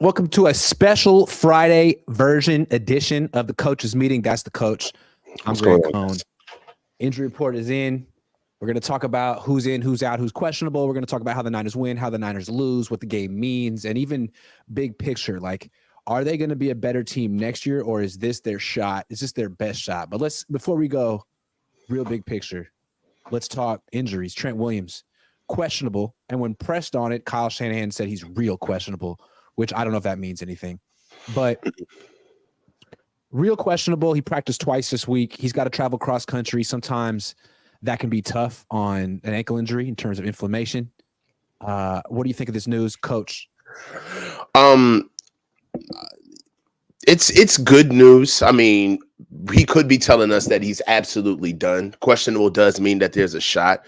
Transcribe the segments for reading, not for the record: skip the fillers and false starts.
Welcome to a special Friday version edition of the Coach's Meeting. That's the coach. I'm Greg Cohn. Injury report is in. We're going to talk about who's in, who's out, who's questionable. We're going to talk about how the Niners win, how the Niners lose, what the game means, and even big picture. Like, are they going to be a better team next year, or is this their shot? Is this their best shot? But before we go, real big picture, let's talk injuries. Trent Williams, questionable. And when pressed on it, Kyle Shanahan said he's real questionable, which I don't know if that means anything. But real questionable. He practiced twice this week. He's got to travel cross country. Sometimes that can be tough on an ankle injury in terms of inflammation. What do you think of this news, Coach? It's good news. I mean, he could be telling us that he's absolutely done. Questionable does mean that there's a shot,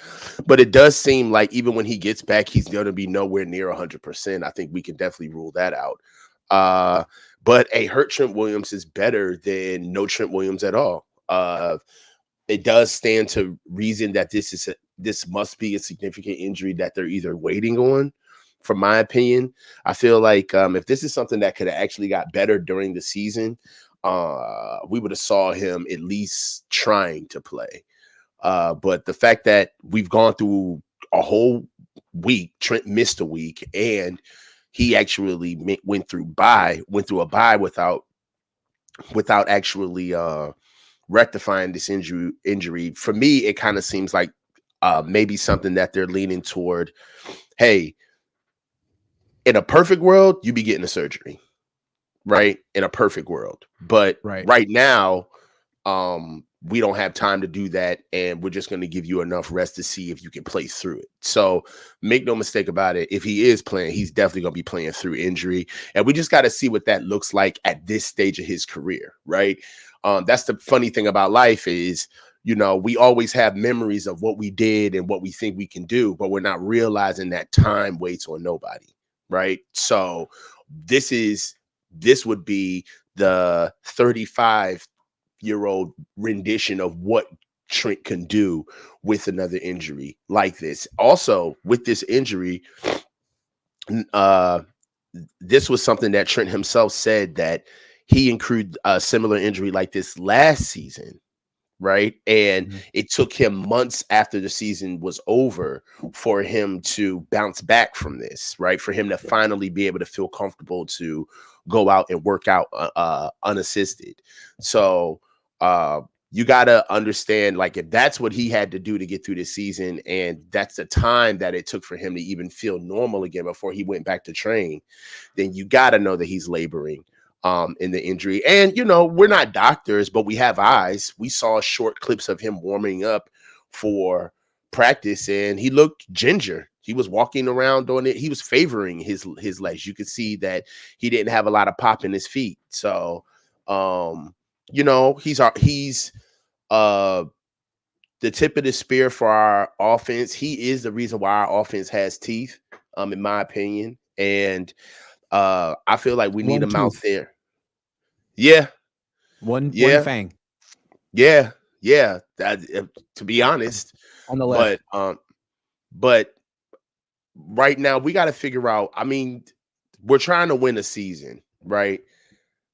but it does seem like even when he gets back, he's going to be nowhere near 100%. I think we can definitely rule that out. But a hurt Trent Williams is better than no Trent Williams at all. It does stand to reason that this must be a significant injury that they're either waiting on. From my opinion, I feel like if this is something that could have actually got better during the season, we would have saw him at least trying to play. But the fact that we've gone through a whole week, Trent missed a week, and he actually went through a bye without actually rectifying this injury. For me, it kind of seems like maybe something that they're leaning toward. Hey, in a perfect world, you'd be getting a surgery, right? In a perfect world. But right now, we don't have time to do that, and we're just going to give you enough rest to see if you can play through it. So make no mistake about it. If he is playing, he's definitely going to be playing through injury. And we just got to see what that looks like at this stage of his career, right? That's the funny thing about life is, we always have memories of what we did and what we think we can do, but we're not realizing that time waits on nobody. Right. So this would be the 35-year-old rendition of what Trent can do with another injury like this. Also, with this injury, this was something that Trent himself said that he incurred a similar injury like this last season. Right. And it took him months after the season was over for him to bounce back from this, right? For him to finally be able to feel comfortable to go out and work out unassisted. So you got to understand, like, if that's what he had to do to get through the season, and that's the time that it took for him to even feel normal again before he went back to train, then you got to know that he's laboring in the injury. And, we're not doctors, but we have eyes. We saw short clips of him warming up for practice, and he looked ginger. He was walking around doing it. He was favoring his legs. You could see that he didn't have a lot of pop in his feet. So, he's the tip of the spear for our offense. He is the reason why our offense has teeth, in my opinion. And I feel like we need him out there. Yeah. One fang. Yeah. That, to be honest, on the left. But right now we got to figure out. I mean, we're trying to win a season, right?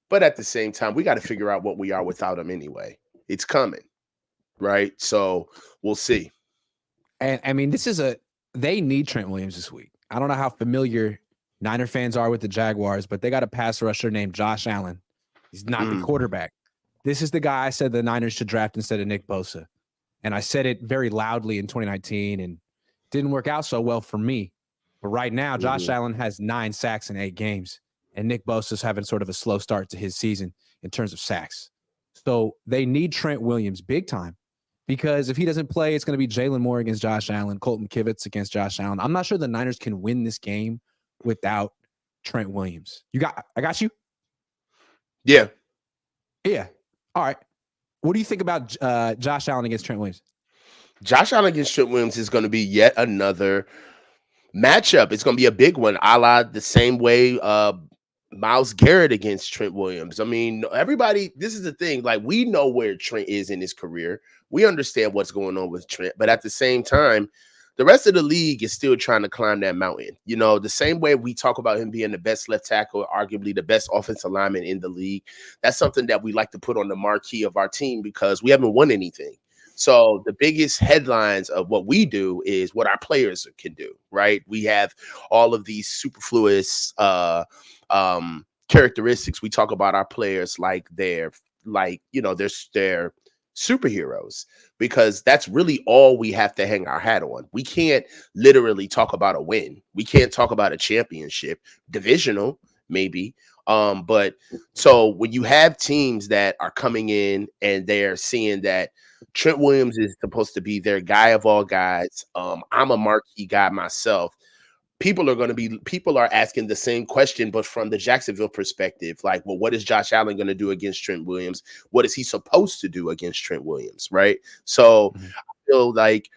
But at the same time, we got to figure out what we are without him anyway. It's coming, right? So we'll see. And I mean, they need Trent Williams this week. I don't know how familiar Niner fans are with the Jaguars, but they got a pass rusher named Josh Allen. He's not the quarterback. This is the guy I said the Niners should draft instead of Nick Bosa. And I said it very loudly in 2019 and didn't work out so well for me. But right now, Josh Allen has 9 sacks in 8 games. And Nick Bosa's having sort of a slow start to his season in terms of sacks. So they need Trent Williams big time, because if he doesn't play, it's going to be Jalen Moore against Josh Allen, Colton Kivitz against Josh Allen. I'm not sure the Niners can win this game without Trent Williams. I got you? Yeah. All right. What do you think about Josh Allen against Trent Williams? Josh Allen against Trent Williams is going to be yet another matchup. It's going to be a big one, a la the same way Myles Garrett against Trent Williams. I mean, everybody, this is the thing. Like, we know where Trent is in his career. We understand what's going on with Trent. But at the same time, The rest of the league is still trying to climb that mountain. You know, the same way we talk about him being the best left tackle, arguably the best offensive lineman in the league. That's something that we like to put on the marquee of our team because we haven't won anything. So the biggest headlines of what we do is what our players can do, right? We have all of these superfluous characteristics. We talk about our players like they're superheroes, because that's really all we have to hang our hat on. We can't literally talk about a win. We can't talk about a championship, divisional maybe. But so when you have teams that are coming in and they're seeing that Trent Williams is supposed to be their guy of all guys, I'm a marquee guy myself. People are asking the same question, but from the Jacksonville perspective, like, well, what is Josh Allen going to do against Trent Williams? What is he supposed to do against Trent Williams? Right. So I feel like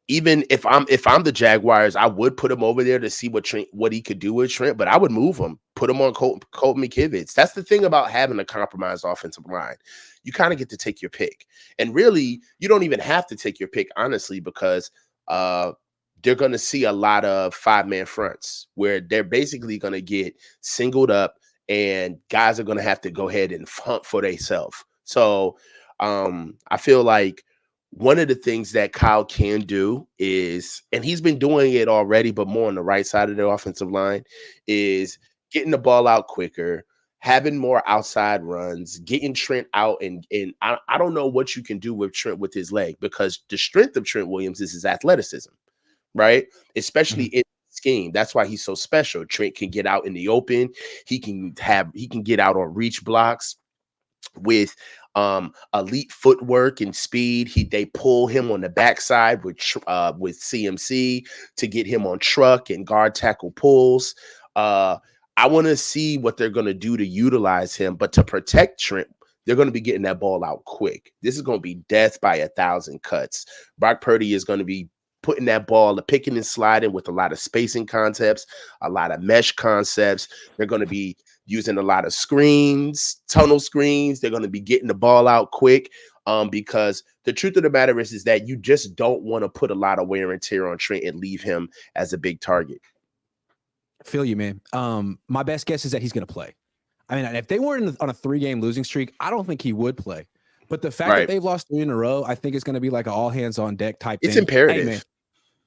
even if I'm the Jaguars, I would put him over there to see what he could do with Trent, but I would move him, put him on Colt McKivitz. That's the thing about having a compromised offensive line. You kind of get to take your pick. And really, you don't even have to take your pick, honestly, because they're going to see a lot of 5-man fronts where they're basically going to get singled up and guys are going to have to go ahead and hunt for themselves. So I feel like one of the things that Kyle can do is, and he's been doing it already, but more on the right side of the offensive line, is getting the ball out quicker, having more outside runs, getting Trent out. And I don't know what you can do with Trent with his leg, because the strength of Trent Williams is his athleticism, right? Especially in scheme. That's why he's so special. Trent can get out in the open. He can get out on reach blocks with elite footwork and speed. They pull him on the backside with CMC to get him on truck and guard tackle pulls. I want to see what they're going to do to utilize him, but to protect Trent, they're going to be getting that ball out quick. This is going to be death by 1,000 cuts. Brock Purdy is going to be putting that ball, picking and sliding with a lot of spacing concepts, a lot of mesh concepts. They're going to be using a lot of screens, tunnel screens. They're going to be getting the ball out quick, because the truth of the matter is that you just don't want to put a lot of wear and tear on Trent and leave him as a big target. I feel you, man. My best guess is that he's going to play. I mean, if they weren't on a 3-game losing streak, I don't think he would play. But the fact that they've lost 3 in a row, I think it's going to be like an all hands on deck type thing. It's imperative. Hey, man.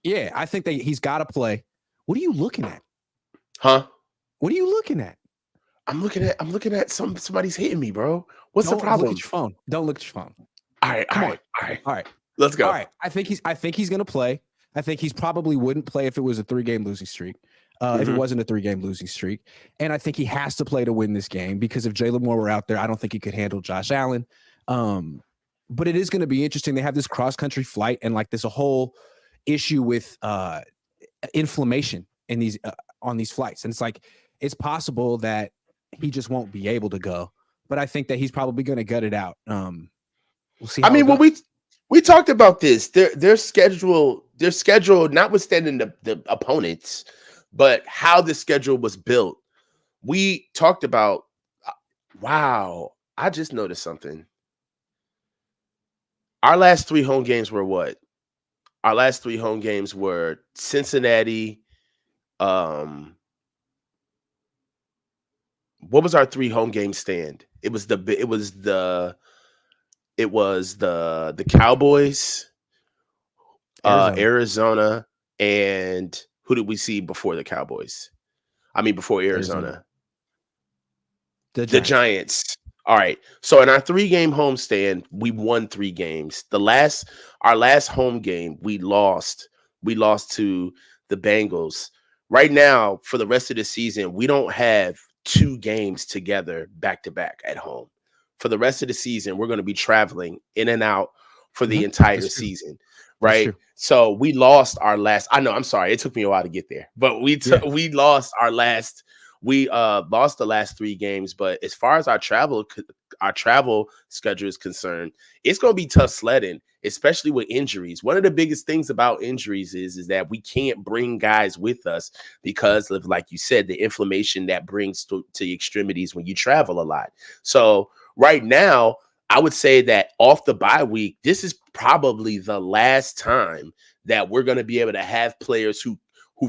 Yeah, I think that he's got to play. What are you looking at? Huh? What are you looking at? I'm looking at somebody's hitting me, bro. What's the problem? Don't look at your phone. Don't look at your phone. All right. Let's go. All right. I think he's going to play. I think he's probably wouldn't play if it was a 3-game losing streak. If it wasn't a 3-game losing streak. And I think he has to play to win this game, because if Jalen Moore were out there, I don't think he could handle Josh Allen. But it is going to be interesting. They have this cross-country flight, and like there's a whole issue with inflammation in these on these flights. And it's like, it's possible that he just won't be able to go. But I think that he's probably going to gut it out. We'll see. I mean, when we talked about this, their schedule, notwithstanding the opponents, but how the schedule was built. We talked about, wow, I just noticed something. Our last 3 home games were what? Our last 3 home games were Cincinnati. What was our 3 home game stand? It was the Cowboys, Arizona, and who did we see before the Cowboys? I mean, before Arizona. The Giants. All right. So in our 3-game homestand, we won 3 games. Our last home game, we lost. We lost to the Bengals. Right now, for the rest of the season, we don't have 2 games together back to back at home. For the rest of the season, we're going to be traveling in and out for the entire season. Right. So we lost our last. I know. I'm sorry. It took me a while to get there, but we lost our last. We lost the last 3 games. But as far as our travel schedule is concerned, it's going to be tough sledding, especially with injuries. One of the biggest things about injuries is that we can't bring guys with us because of, like you said, the inflammation that brings to the extremities when you travel a lot. So right now, I would say that off the bye week, this is probably the last time that we're going to be able to have players who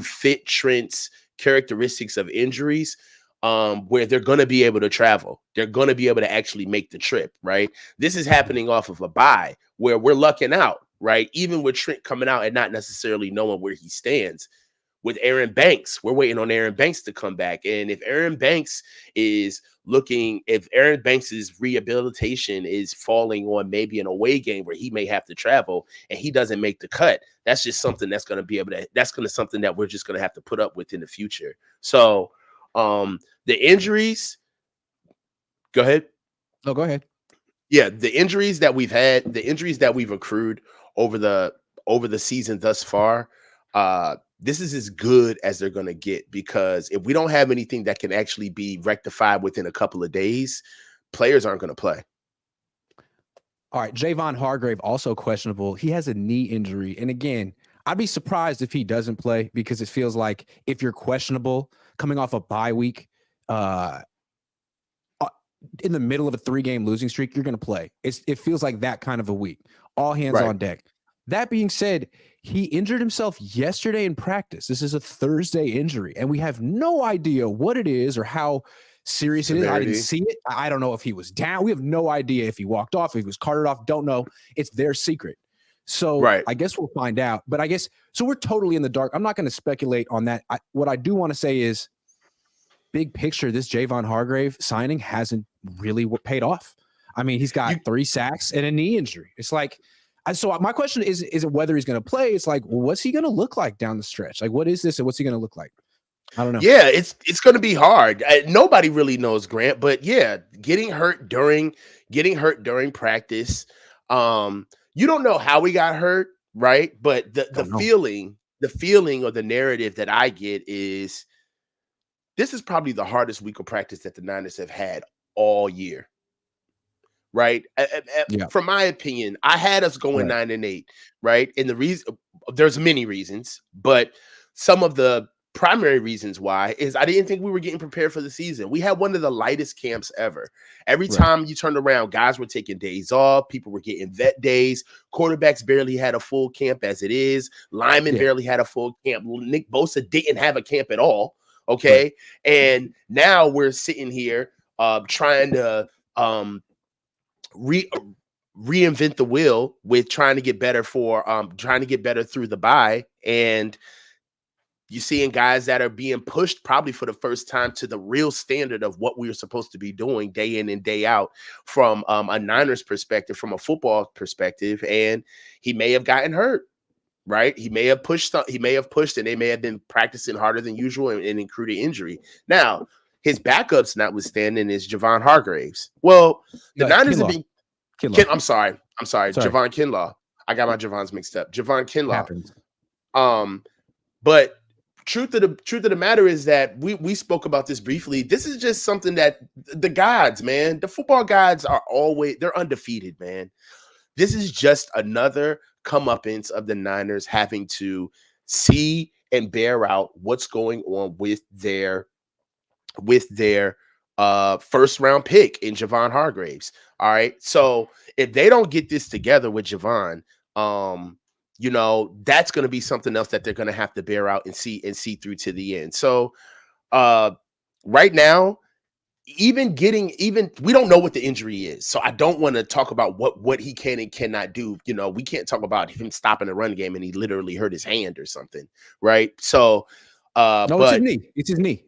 fit Trent's characteristics of injuries, where they're going to be able to travel. They're going to be able to actually make the trip, right? This is happening off of a bye where we're lucking out, right? Even with Trent coming out and not necessarily knowing where he stands. With Aaron Banks, we're waiting on Aaron Banks to come back. And if Aaron Banks's rehabilitation is falling on maybe an away game where he may have to travel and he doesn't make the cut, that's just something something that we're just going to have to put up with in the future. So the injuries, go ahead. No, go ahead. Yeah, the injuries that we've accrued over the season thus far, this is as good as they're going to get, because if we don't have anything that can actually be rectified within a couple of days, players aren't going to play. All right, Javon Hargrave also questionable. He has a knee injury, and again, I'd be surprised if he doesn't play, because it feels like if you're questionable coming off a bye week, in the middle of a 3-game losing streak, you're going to play. It feels like that kind of a week. All hands on deck. That being said, he injured himself yesterday in practice. This is a Thursday injury, and we have no idea what it is or how serious it is. I didn't see it. I don't know if he was down. We have no idea if he walked off, if he was carted off. Don't know. It's their secret. So I guess we'll find out. But I guess so we're totally in the dark. I'm not going to speculate on that. What I do want to say is, big picture, this Javon Hargrave signing hasn't really paid off. I mean, he's got 3 sacks and a knee injury. It's like, so my question is it whether he's going to play? It's like, well, what's he going to look like down the stretch? Like, what is this and what's he going to look like? I don't know. Yeah, it's going to be hard. Nobody really knows, Grant, but yeah, getting hurt during practice. You don't know how he got hurt, right? But the feeling or the narrative that I get is this is probably the hardest week of practice that the Niners have had all year. Right. From my opinion, I had us going 9-8, right? And the reason, there's many reasons, but some of the primary reasons why is I didn't think we were getting prepared for the season. We had one of the lightest camps ever. Every time you turned around, guys were taking days off. People were getting vet days. Quarterbacks barely had a full camp as it is. Linemen barely had a full camp. Nick Bosa didn't have a camp at all. Okay. And now we're sitting here trying to reinvent the wheel with trying to get better through the bye, and you're seeing guys that are being pushed probably for the first time to the real standard of what we were supposed to be doing day in and day out from a Niners perspective, from a football perspective, and he may have gotten hurt. Right, he may have pushed, and they may have been practicing harder than usual and incurred an injury. Now, his backups notwithstanding is Javon Hargraves. Well, the Niners have been. I'm sorry, Javon Kinlaw. I got my Javons mixed up. Javon Kinlaw. Happens. But truth of the matter is that we spoke about this briefly. This is just something that the gods, man, the football gods they're undefeated, man. This is just another comeuppance of the Niners having to see and bear out what's going on with their first round pick in Javon Hargraves. All right. So if they don't get this together with Javon, that's going to be something else that they're going to have to bear out and see through to the end. So right now, we don't know what the injury is. So I don't want to talk about what he can and cannot do. We can't talk about him stopping the run game and he literally hurt his hand or something. Right. So it's his knee. It's his knee.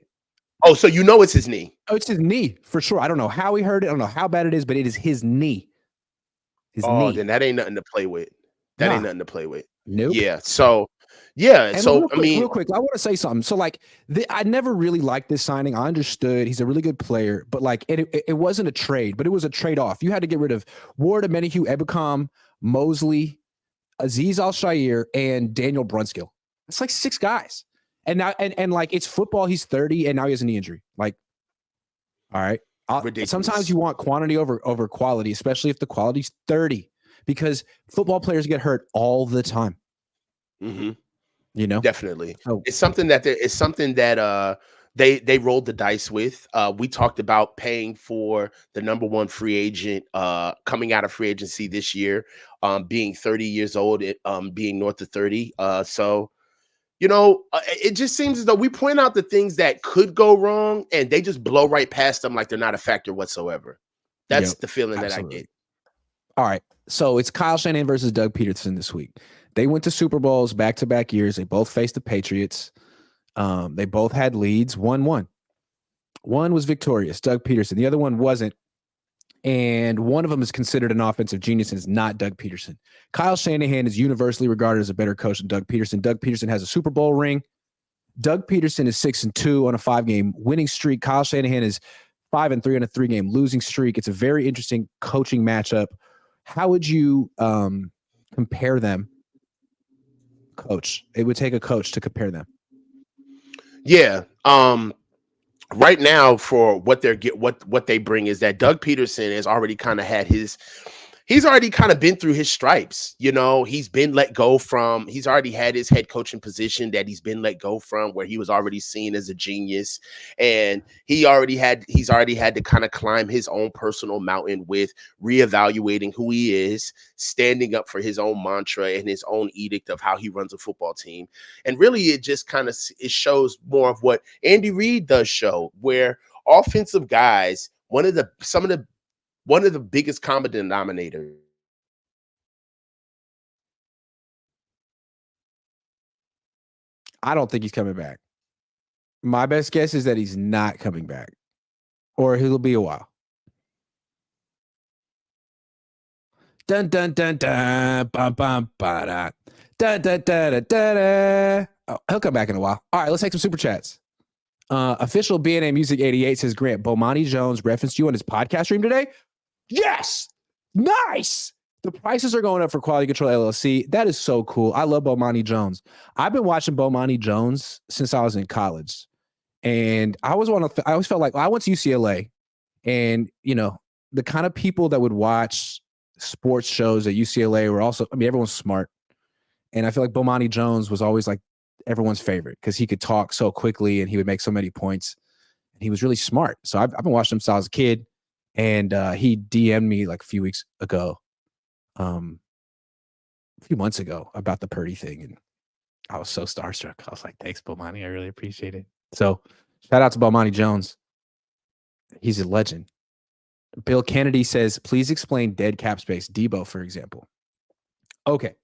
Oh, so it's his knee. Oh, it's his knee for sure. I don't know how he hurt it. I don't know how bad it is, but it is his knee. Then that ain't nothing to play with. Ain't nothing to play with. Nope. Yeah. So yeah. And real quick, I want to say something. So I never really liked this signing. I understood he's a really good player, but it wasn't a trade, but it was a trade off. You had to get rid of Ward, Amenihue, Ebukam, Mosley, Azeez Al-Shaair, and Daniel Brunskill. It's like 6 guys. And now, and it's football. He's 30, and now he has a knee injury. All right. Sometimes you want quantity over quality, especially if the quality's 30, because football players get hurt all the time. Mm-hmm. You know, definitely. It's something that they rolled the dice with. We talked about paying for the number one free agent coming out of free agency this year, being 30 years old, being north of 30. So it just seems as though we point out the things that could go wrong and they just blow right past them like they're not a factor whatsoever. That's the feeling that I get. All right. So it's Kyle Shanahan versus Doug Peterson this week. They went to Super Bowls back-to-back years. They both faced the Patriots. They both had leads. One won. One was victorious, Doug Peterson. The other one wasn't. And one of them is considered an offensive genius and is not Doug Peterson. Kyle Shanahan is universally regarded as a better coach than Doug Peterson. Doug Peterson has a Super Bowl ring. Doug Peterson is 6-2 on a 5-game winning streak. Kyle Shanahan is 5-3 on a 3-game losing streak. It's a very interesting coaching matchup. How would you compare them, coach? It would take a coach to compare them. Yeah. Right now, for what they bring is that Doug Peterson has already kind of had he's already kind of been through his stripes. He's been let go from, he's already had his head coaching position that he's been let go from, where he was already seen as a genius. And he's already had to kind of climb his own personal mountain with reevaluating who he is, standing up for his own mantra and his own edict of how he runs a football team. And really, it just kind of, it shows more of what Andy Reid does show, where offensive guys, one of the biggest common denominators. I don't think he's coming back. My best guess is that he's not coming back, or he'll be a while. Dun dun dun dun bum bum ba da dun dun dun dun dun. Oh, he'll come back in a while. All right, let's take some super chats. Official BNA Music 88 says, Grant, Bomani Jones referenced you on his podcast stream today. Yes. Nice. The prices are going up for Quality Control LLC. That is so cool. I love Bomani Jones. I've been watching Bomani Jones since I was in college. And I always felt like I went to UCLA, and the kind of people that would watch sports shows at UCLA were also, everyone's smart. And I feel like Bomani Jones was always like everyone's favorite because he could talk so quickly and he would make so many points. And he was really smart. So I've been watching him since I was a kid. And he DM'd me like a few weeks ago, a few months ago, about the Purdy thing. And I was so starstruck. I was like, thanks, Bomani. I really appreciate it. So shout out to Bomani Jones. He's a legend. Bill Kennedy says, please explain dead cap space. Debo, for example. Okay.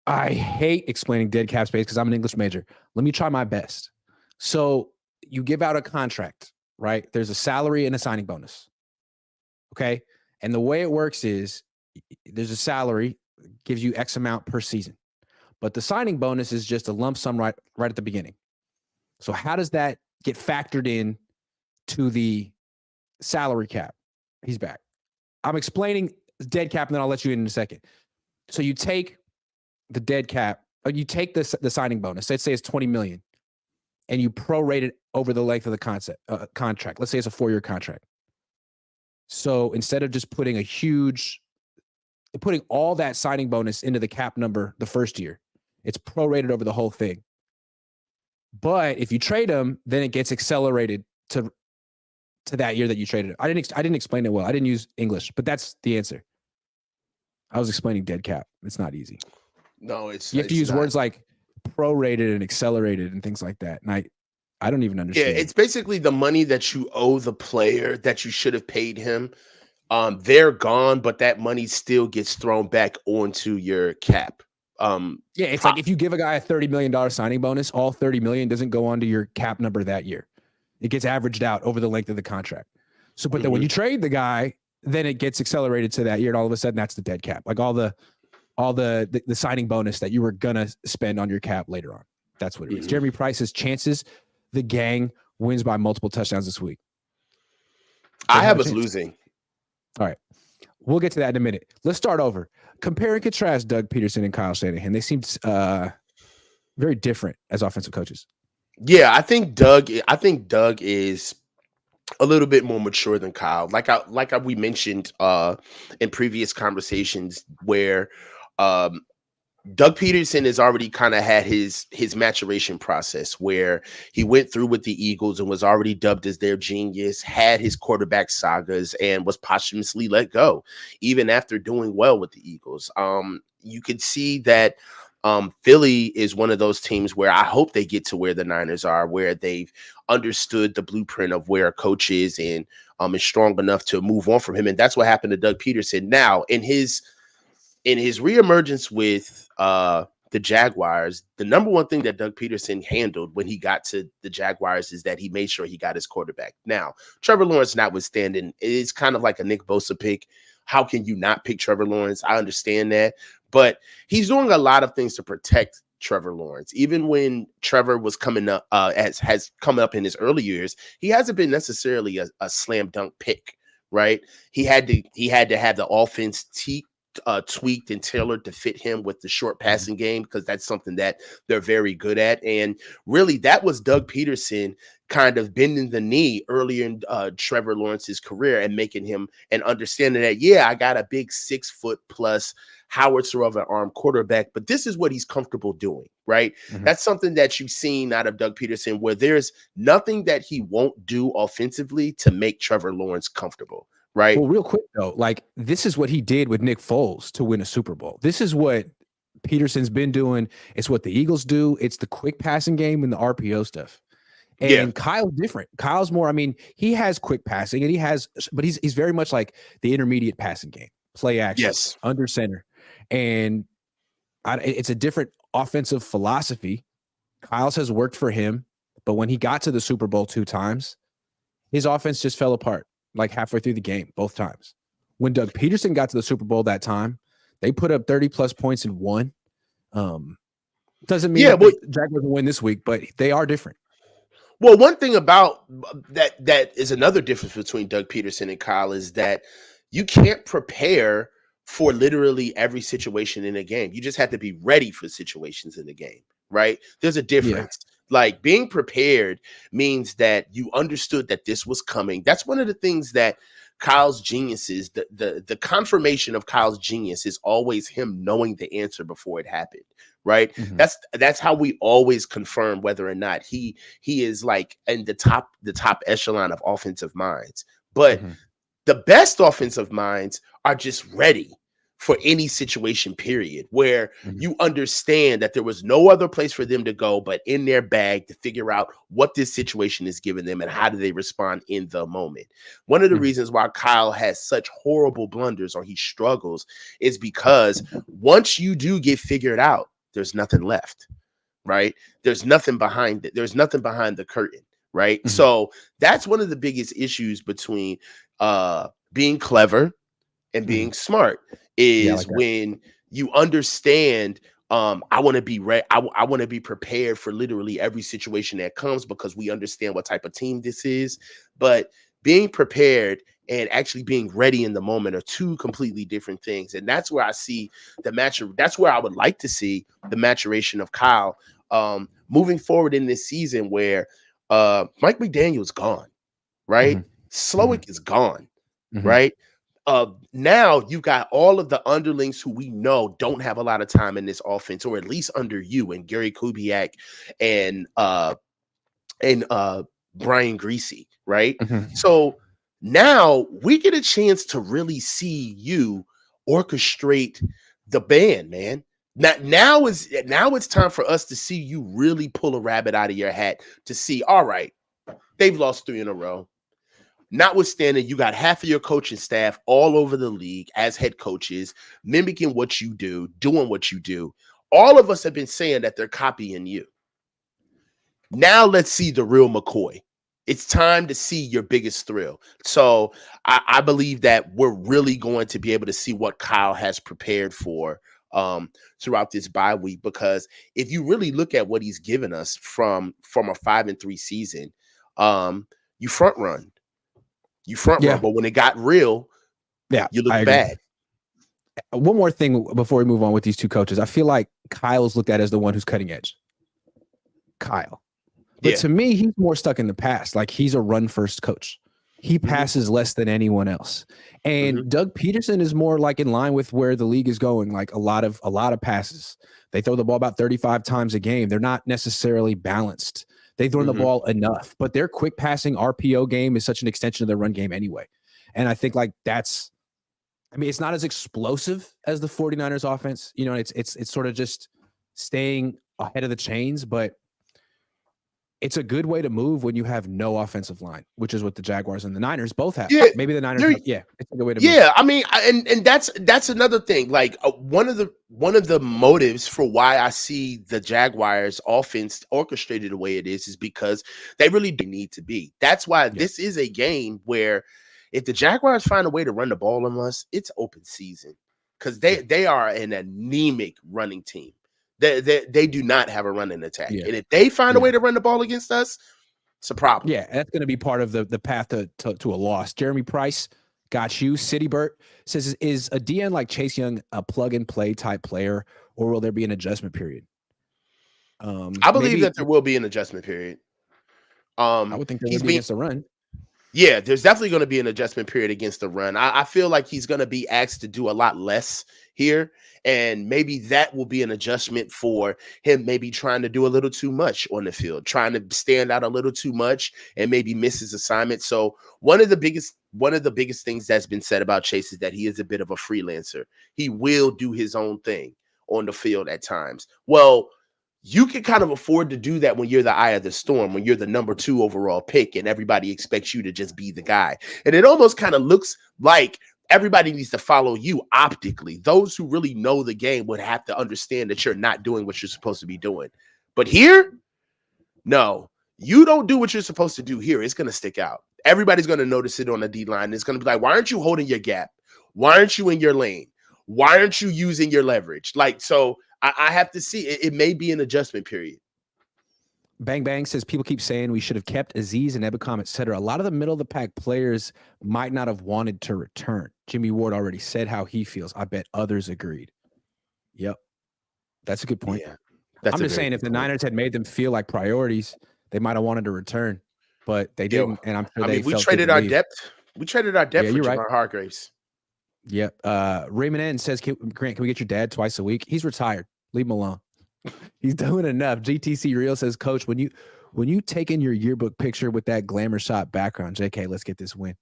I hate explaining dead cap space because I'm an English major. Let me try my best. So you give out a contract, right? There's a salary and a signing bonus. Okay. And the way it works is there's a salary, gives you X amount per season. But the signing bonus is just a lump sum right at the beginning. So how does that get factored in to the salary cap? He's back. I'm explaining dead cap, and then I'll let you in a second. So you take the dead cap, or you take the signing bonus. Let's say it's $20 million, and you prorate it over the length of the contract. Let's say it's a 4-year contract. So instead of just putting all that signing bonus into the cap number the first year, it's prorated over the whole thing. But if you trade them, then it gets accelerated to that year that you traded it. I didn't explain it well. I didn't use English, but that's the answer. I was explaining dead cap. It's not easy. No, you have to use words like prorated and accelerated and things like that. And I don't even understand. Yeah, it's basically the money that you owe the player that you should have paid him. They're gone, but that money still gets thrown back onto your cap. It's like if you give a guy a $30 million signing bonus, all $30 million doesn't go onto your cap number that year. It gets averaged out over the length of the contract. So, but then when you trade the guy, then it gets accelerated to that year, and all of a sudden that's the dead cap. Like all the signing bonus that you were gonna spend on your cap later on. That's what it is. Jeremy Price's chances, the gang wins by multiple touchdowns this week. I have us losing. All right. We'll get to that in a minute. Let's start over. Compare and contrast Doug Peterson and Kyle Shanahan. They seem very different as offensive coaches. Yeah, I think Doug is a little bit more mature than Kyle. We mentioned in previous conversations, where Doug Peterson has already kind of had his maturation process where he went through with the Eagles and was already dubbed as their genius, had his quarterback sagas, and was posthumously let go, even after doing well with the Eagles. You could see that Philly is one of those teams where I hope they get to where the Niners are, where they've understood the blueprint of where a coach is and is strong enough to move on from him. And that's what happened to Doug Peterson. Now, in his reemergence with the Jaguars, the number one thing that Doug Peterson handled when he got to the Jaguars is that he made sure he got his quarterback. Now, Trevor Lawrence notwithstanding, it's kind of like a Nick Bosa pick. How can you not pick Trevor Lawrence? I understand that, but he's doing a lot of things to protect Trevor Lawrence. Even when Trevor was coming up, has come up in his early years, he hasn't been necessarily a slam dunk pick, right? He had to have the offense tweaked and tailored to fit him with the short passing game, because that's something that they're very good at. And really, that was Doug Peterson kind of bending the knee earlier in Trevor Lawrence's career and making him and understanding that, yeah, I got a big 6 foot plus howitzer of an arm quarterback, but this is what he's comfortable doing, right? That's something that you've seen out of Doug Peterson, where there's nothing that he won't do offensively to make Trevor Lawrence comfortable. Right. Well, real quick though, like this is what he did with Nick Foles to win a Super Bowl. This is what Peterson's been doing. It's what the Eagles do. It's the quick passing game and the RPO stuff. And Kyle's different. Kyle's more, I mean, he has quick passing and but he's very much like the intermediate passing game, play action, under center. And it's a different offensive philosophy. Kyle's has worked for him, but when he got to the Super Bowl 2 times, his offense just fell apart. Like halfway through the game, both times. When Doug Peterson got to the Super Bowl that time, they put up 30 plus points and won. Doesn't mean the Jaguars will win this week, but they are different. Well, one thing about that is another difference between Doug Peterson and Kyle is that you can't prepare for literally every situation in a game. You just have to be ready for situations in the game, right? There's a difference. Like being prepared means that you understood that this was coming. That's one of the things that Kyle's genius is. The confirmation of Kyle's genius is always him knowing the answer before it happened, right? That's how we always confirm whether or not he is like in the top echelon of offensive minds. But the best offensive minds are just ready for any situation, period, where you understand that there was no other place for them to go but in their bag to figure out what this situation is giving them and how do they respond in the moment. One of the reasons why Kyle has such horrible blunders or he struggles is because once you do get figured out, there's nothing left, right? There's nothing behind it. There's nothing behind the curtain, right? So that's one of the biggest issues between being clever and being smart is when you understand I want to be ready. I want to be prepared for literally every situation that comes because we understand what type of team this is. But being prepared and actually being ready in the moment are two completely different things. And that's where I see that's where I would like to see the maturation of Kyle moving forward in this season, where Mike McDaniel's gone, right? Slowick is gone, right? Now you've got all of the underlings who we know don't have a lot of time in this offense, or at least under you and Gary Kubiak and Brian Greasy, right? So now we get a chance to really see you orchestrate the band, man. Now it's time for us to see you really pull a rabbit out of your hat to see, all right, they've lost 3 in a row. Notwithstanding, you got half of your coaching staff all over the league as head coaches, mimicking what you do, doing what you do. All of us have been saying that they're copying you. Now let's see the real McCoy. It's time to see your biggest thrill. So I believe that we're really going to be able to see what Kyle has prepared for throughout this bye week, because if you really look at what he's given us from a 5-3 season, you front run. But when it got real, you look bad. One more thing before we move on with these two coaches. I feel like Kyle's looked at as the one who's cutting edge. Kyle. But to me, he's more stuck in the past. Like he's a run-first coach. He passes less than anyone else. And Doug Peterson is more like in line with where the league is going, like a lot of passes. They throw the ball about 35 times a game. They're not necessarily balanced. They throw the ball enough, but their quick passing RPO game is such an extension of their run game anyway. And I think like it's not as explosive as the 49ers offense. You know, it's sort of just staying ahead of the chains, but it's a good way to move when you have no offensive line, which is what the Jaguars and the Niners both have. Yeah, maybe the Niners. It's a good way to move. Yeah, I mean, and that's another thing. Like one of the motives for why I see the Jaguars offense orchestrated the way it is because they really do need to be. That's why this is a game where if the Jaguars find a way to run the ball on us, it's open season because they are an anemic running team. They do not have a running attack, and if they find a way to run the ball against us, it's a problem. Yeah, that's going to be part of the path to a loss. Jeremy Price, got you. Citybert says, is a DN like Chase Young a plug-and-play type player, or will there be an adjustment period? I believe that there will be an adjustment period. I would think there would be against the run. Yeah, there's definitely going to be an adjustment period against the run. I feel like he's going to be asked to do a lot less here. And maybe that will be an adjustment for him, maybe trying to do a little too much on the field, trying to stand out a little too much and maybe miss his assignment. So one of the biggest things that's been said about Chase is that he is a bit of a freelancer. He will do his own thing on the field at times. Well, you can kind of afford to do that when you're the eye of the storm, when you're the number 2 overall pick and everybody expects you to just be the guy. And it almost kind of looks like everybody needs to follow you optically. Those who really know the game would have to understand that you're not doing what you're supposed to be doing. But here, no, you don't do what you're supposed to do here. It's going to stick out. Everybody's going to notice it on the D-line. It's going to be like, why aren't you holding your gap? Why aren't you in your lane? Why aren't you using your leverage? Like, so I have to see. It may be an adjustment period. Bang Bang says people keep saying we should have kept Aziz and Ebicom, etc. A lot of the middle of the pack players might not have wanted to return. Jimmy Ward already said how he feels. I bet others agreed. Yep. That's a good point. Yeah, I'm just saying if the Niners had made them feel like priorities, they might have wanted to return, but they didn't. And I'm sure we traded our depth. We traded our depth for Javon Hargraves. Yep. Raymond N says, Grant, can we get your dad twice a week? He's retired. Leave him alone. He's doing enough. GTC Real says, Coach, when you take in your yearbook picture with that glamour shot background, JK, let's get this win.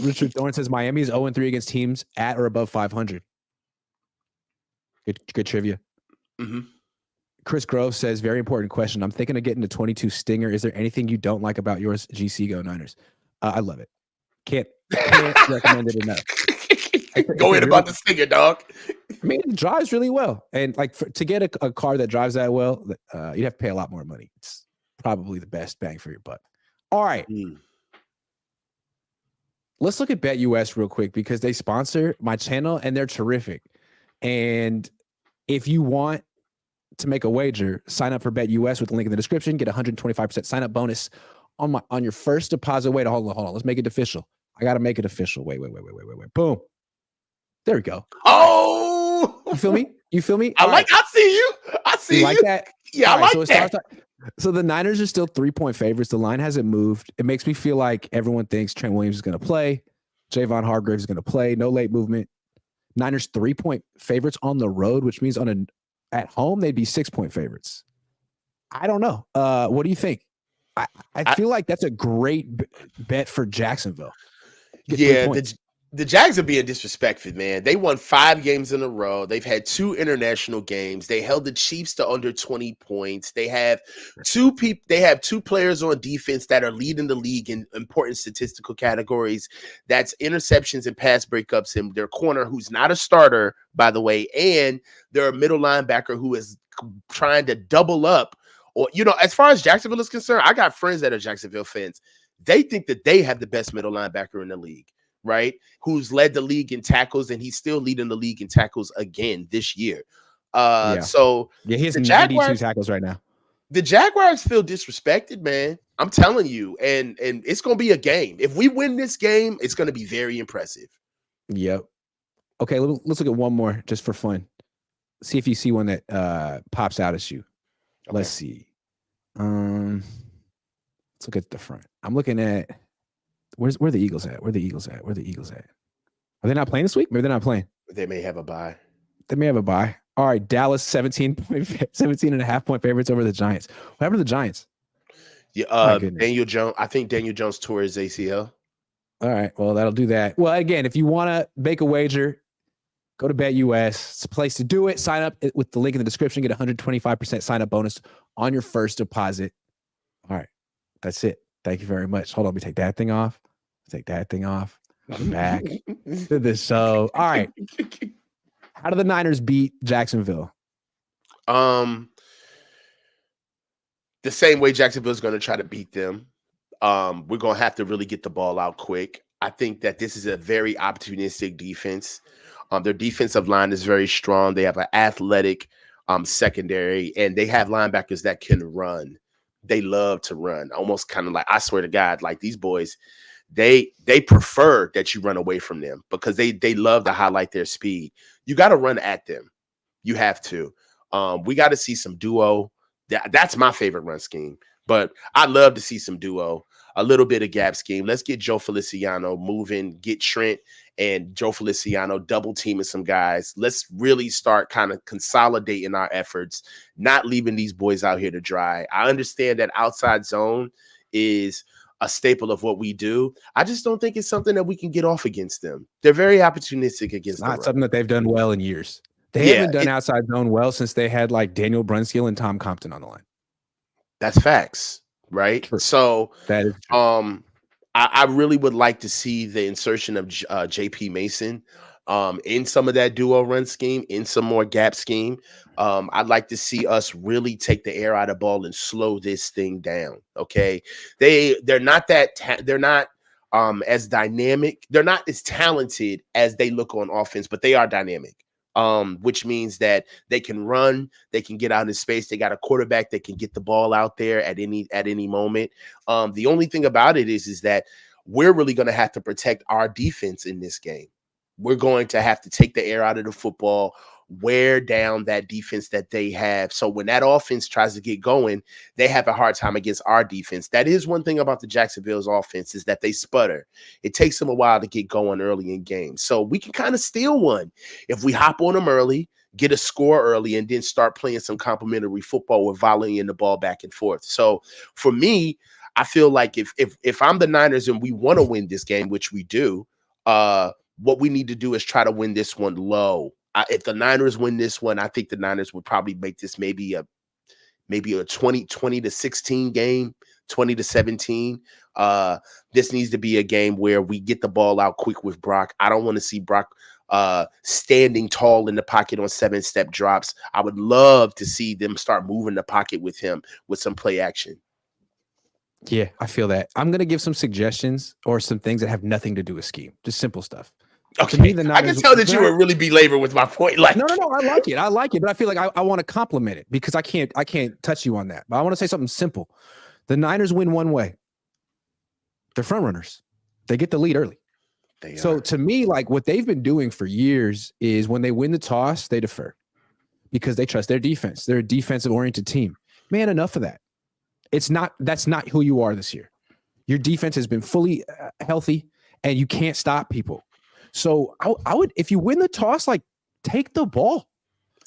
Richard Thorne says Miami is 0-3 against teams at or above 500. Good trivia. Chris Grove says, very important question. I'm thinking of getting to 22 Stinger. Is there anything you don't like about yours? GC Go Niners. I love it. Can't recommend it enough. Go in about the Stinger, dog. I mean, it drives really well. And like to get a car that drives that well, you'd have to pay a lot more money. It's probably the best bang for your buck. All right. Let's look at BetUS real quick because they sponsor my channel and they're terrific. And if you want to make a wager, sign up for BetUS with the link in the description. Get 125% sign up bonus on your first deposit. Wait, hold on. Let's make it official. I got to make it official. Wait. Boom. There we go. Oh, you feel me? I see you. I see you. Like that? Yeah, I like that. So the Niners are still 3-point favorites. The line hasn't moved. It makes me feel like everyone thinks Trent Williams is going to play. Javon Hargraves is going to play. No late movement. Niners 3-point favorites on the road, which means at home they'd be 6-point favorites. I don't know. What do you think? I feel like that's a great bet for Jacksonville. Yeah, the Jags are being disrespected, man. They won 5 games in a row. They've had 2 international games. They held the Chiefs to under 20 points. They have 2 players on defense that are leading the league in important statistical categories. That's interceptions and pass breakups. And their corner, who's not a starter, by the way, and their middle linebacker who is trying to double up. Or, as far as Jacksonville is concerned, I got friends that are Jacksonville fans. They think that they have the best middle linebacker in the league. Right, who's led the league in tackles, and he's still leading the league in tackles again this year. So he has 92 tackles right now. The Jaguars feel disrespected, man. I'm telling you, and it's gonna be a game. If we win this game, it's gonna be very impressive. Yep. Okay, let's look at one more just for fun. See if you see one that pops out at you. Okay. Let's see. Let's look at the front. I'm looking at where the Eagles at? Where the Eagles at? Where the Eagles at? Are they not playing this week? Maybe they're not playing. They may have a bye. They may have a bye. All right, Dallas 17 and a half point favorites over the Giants. What happened to the Giants? Yeah, Daniel Jones. I think Daniel Jones tore his ACL. All right, well, that'll do that. Well, again, if you want to make a wager, go to BetUS. It's a place to do it. Sign up with the link in the description. Get 125% sign-up bonus on your first deposit. All right, that's it. Thank you very much. Hold on, let me take that thing off. Take that thing off. We're back to the show. All right. How do the Niners beat Jacksonville? The same way Jacksonville's going to try to beat them. We're going to have to really get the ball out quick. I think that this is a very opportunistic defense. Their defensive line is very strong. They have an athletic secondary, and they have linebackers that can run. They love to run, almost kind of like, I swear to God, like these boys, they prefer that you run away from them because they love to highlight their speed. You got to run at them. You have to. We got to see some duo. That's my favorite run scheme, but I'd love to see some duo, a little bit of gap scheme. Let's get Joe Feliciano moving, get Trent and Joe Feliciano double teaming some guys. Let's really start kind of consolidating our efforts, not leaving these boys out here to dry. I understand that outside zone is a staple of what we do. I just don't think it's something that we can get off against them. They're very opportunistic against them. Not something that they've done well in years. They haven't done outside zone well since they had like Daniel Brunskill and Tom Compton on the line. That's facts, right? True. So that is true. I really would like to see the insertion of JP Mason in some of that duo run scheme, in some more gap scheme. I'd like to see us really take the air out of the ball and slow this thing down. Okay, they're not as dynamic. They're not as talented as they look on offense, but they are dynamic. Which means that they can run, they can get out in space. They got a quarterback that can get the ball out there at any moment. The only thing about it is that we're really going to have to protect our defense in this game. We're going to have to take the air out of the football, wear down that defense that they have. So when that offense tries to get going, they have a hard time against our defense. That is one thing about the Jacksonville's offense is that they sputter. It takes them a while to get going early in games. So we can kind of steal one if we hop on them early, get a score early, and then start playing some complimentary football with volleying the ball back and forth. So for me, I feel like if I'm the Niners and we want to win this game, which we do, what we need to do is try to win this one low. If the Niners win this one, I think the Niners would probably make this maybe a 20-16 game, 20-17. This needs to be a game where we get the ball out quick with Brock. I don't want to see Brock standing tall in the pocket on 7-step drops. I would love to see them start moving the pocket with him with some play action. Yeah, I feel that. I'm going to give some suggestions or some things that have nothing to do with scheme, just simple stuff. Okay, me, I can tell that you were really belaboring with my point. Like, no, I like it, but I feel like I want to compliment it because I can't touch you on that. But I want to say something simple. The Niners win one way. They're front runners. They get the lead early. So to me, like what they've been doing for years is when they win the toss, they defer because they trust their defense. They're a defensive-oriented team. Man, enough of that. That's not who you are this year. Your defense has been fully healthy, and you can't stop people. So I would, if you win the toss, like take the ball,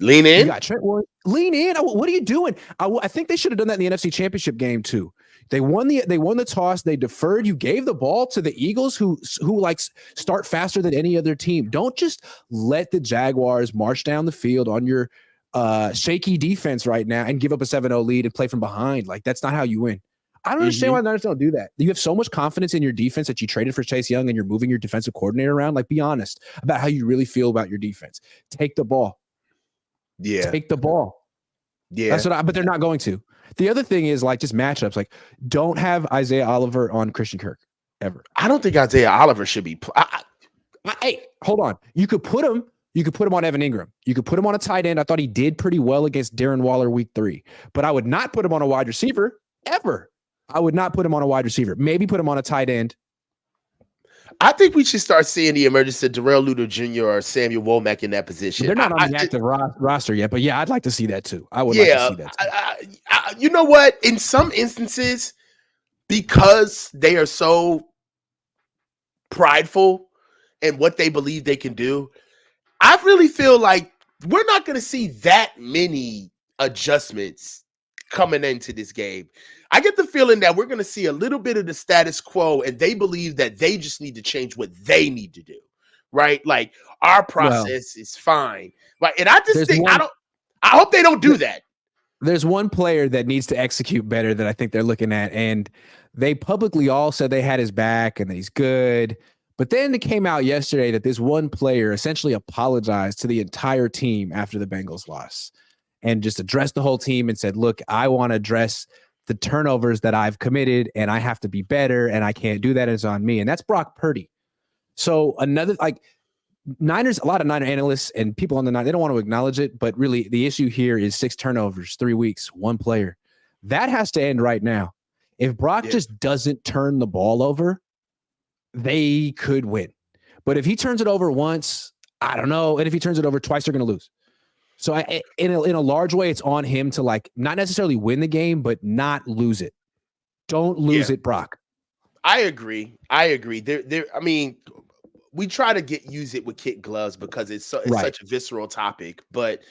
lean in. You got Trent Warren, lean in. What are you doing? I think they should have done that in the NFC Championship game too. They won the toss. They deferred. You gave the ball to the Eagles, who like start faster than any other team. Don't just let the Jaguars march down the field on your shaky defense right now and give up a 7-0 lead and play from behind. Like that's not how you win. I don't understand why the Niners don't do that. You have so much confidence in your defense that you traded for Chase Young and you're moving your defensive coordinator around. Like, be honest about how you really feel about your defense. Take the ball. Yeah. Take the ball. Yeah. But they're not going to. The other thing is like just matchups. Like, don't have Isaiah Oliver on Christian Kirk ever. I don't think Isaiah Oliver should be. Hey, hold on. You could put him on Evan Ingram. You could put him on a tight end. I thought he did pretty well against Darren Waller week 3. But I would not put him on a wide receiver ever. I would not put him on a wide receiver. Maybe put him on a tight end. I think we should start seeing the emergence of Darrell Luter Jr. or Samuel Womack in that position. They're not on the active roster yet, but yeah, I'd like to see that too. I would like to see that too. You know what? In some instances, because they are so prideful in what they believe they can do, I really feel like we're not going to see that many adjustments coming into this game. I get the feeling that we're going to see a little bit of the status quo, and they believe that they just need to change what they need to do, right? Like our process is fine, right? And I just think I hope they don't do that. There's one player that needs to execute better that I think they're looking at, and they publicly all said they had his back and that he's good. But then it came out yesterday that this one player essentially apologized to the entire team after the Bengals loss and just addressed the whole team and said, look, I want to address the turnovers that I've committed and I have to be better and I can't do that. It's on me. And that's Brock Purdy. So another, like, Niners, a lot of Niner analysts and people on the Niners, they don't want to acknowledge it, but really the issue here is 6 turnovers, 3 weeks, one player. That has to end right now. If Brock just doesn't turn the ball over, they could win. But if he turns it over once, I don't know. And if he turns it over twice, they're going to lose. So in a large way, it's on him to, like, not necessarily win the game, but not lose it. Don't lose it, Brock. I agree. I mean, we try to use it with kid gloves because it's such a visceral topic. But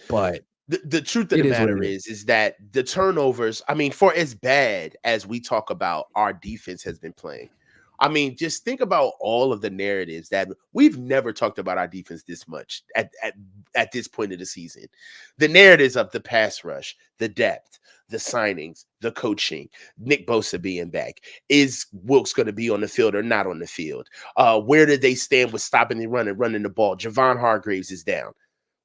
the truth of the matter is that the turnovers, I mean, for as bad as we talk about our defense has been playing, I mean, just think about all of the narratives that we've never talked about our defense this much at this point of the season. The narratives of the pass rush, the depth, the signings, the coaching, Nick Bosa being back. Is Wilkes going to be on the field or not on the field? Where did they stand with stopping the run and running the ball? Javon Hargraves is down.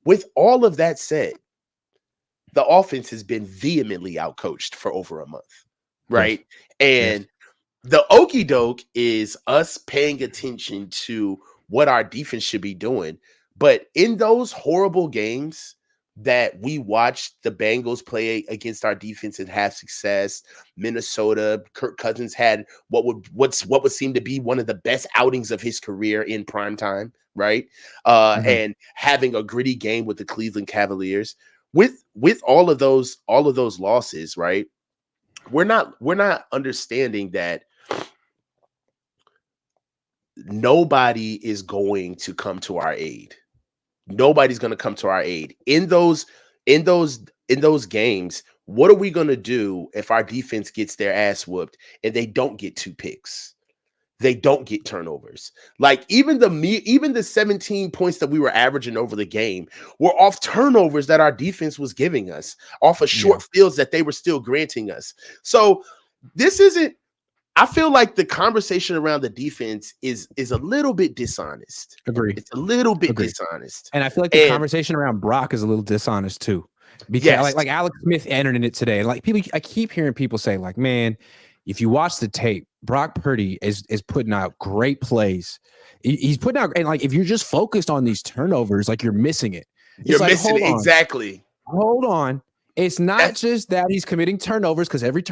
With all of that said, the offense has been vehemently outcoached for over a month, right? Yes. And the okie doke is us paying attention to what our defense should be doing. But in those horrible games that we watched the Bengals play against our defense and have success, Minnesota, Kirk Cousins had what would seem to be one of the best outings of his career in prime time, right? And having a gritty game with the Cleveland Cavaliers. With all of those losses, right? We're not understanding that nobody is going to come to our aid. Nobody's going to come to our aid in those games. What are we going to do if our defense gets their ass whooped and they don't get 2 picks? They don't get turnovers. Like even the 17 points that we were averaging over the game were off turnovers that our defense was giving us, off of short fields that they were still granting us. So this isn't. I feel like the conversation around the defense is a little bit dishonest. Agree. It's a little bit dishonest. And I feel like the conversation around Brock is a little dishonest too. Because like Alex Smith entered in it today. And like I keep hearing people say, like, man, if you watch the tape, Brock Purdy is putting out great plays. He's putting out, and like if you're just focused on these turnovers, like you're missing it. You're missing it. Exactly. Hold on. It's not just that he's committing turnovers, because every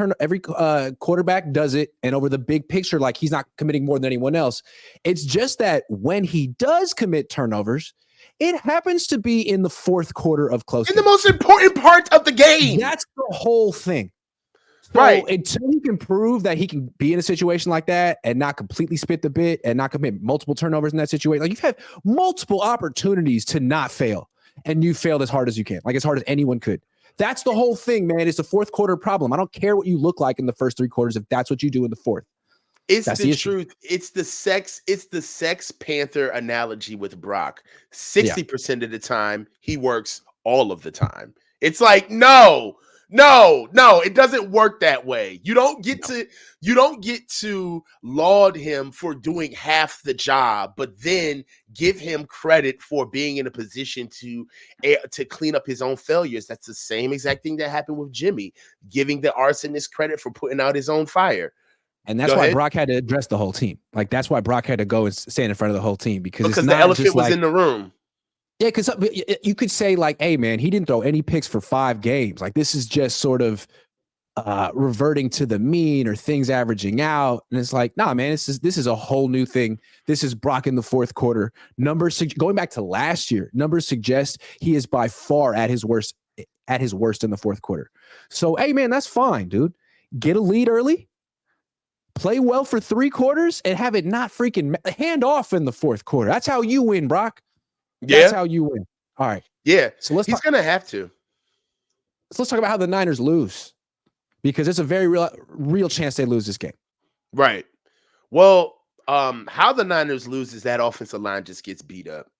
quarterback does it, and over the big picture, like he's not committing more than anyone else. It's just that when he does commit turnovers, it happens to be in the fourth quarter of close games. The most important part of the game. That's the whole thing. So right. Until he can prove that he can be in a situation like that and not completely spit the bit and not commit multiple turnovers in that situation, like you've had multiple opportunities to not fail, and you failed as hard as you can, like as hard as anyone could. That's the whole thing, man. It's a fourth quarter problem. I don't care what you look like in the first 3 quarters if that's what you do in the fourth. It's the truth. It's the Sex Panther analogy with Brock. 60% of the time, he works all of the time. It's like, no, it doesn't work that way. You don't get to laud him for doing half the job, but then give him credit for being in a position to clean up his own failures. That's the same exact thing that happened with Jimmy, giving the arsonist credit for putting out his own fire. And that's why Brock had to address the whole team. Like that's why Brock had to go and stand in front of the whole team, because the elephant was in the room. Yeah, because you could say like, hey, man, he didn't throw any picks for 5 games. Like this is just sort of reverting to the mean or things averaging out. And it's like, nah, man, this is a whole new thing. This is Brock in the fourth quarter. Numbers going back to last year, numbers suggest he is by far at his worst in the fourth quarter. So, hey, man, that's fine, dude. Get a lead early. play well for 3 quarters and have it not freaking hand off in the 4th quarter. That's how you win, Brock. That's how you win. All right. Yeah. So he's going to have to. So let's talk about how the Niners lose, because it's a very real chance they lose this game. Right. Well, how the Niners lose is that offensive line just gets beat up.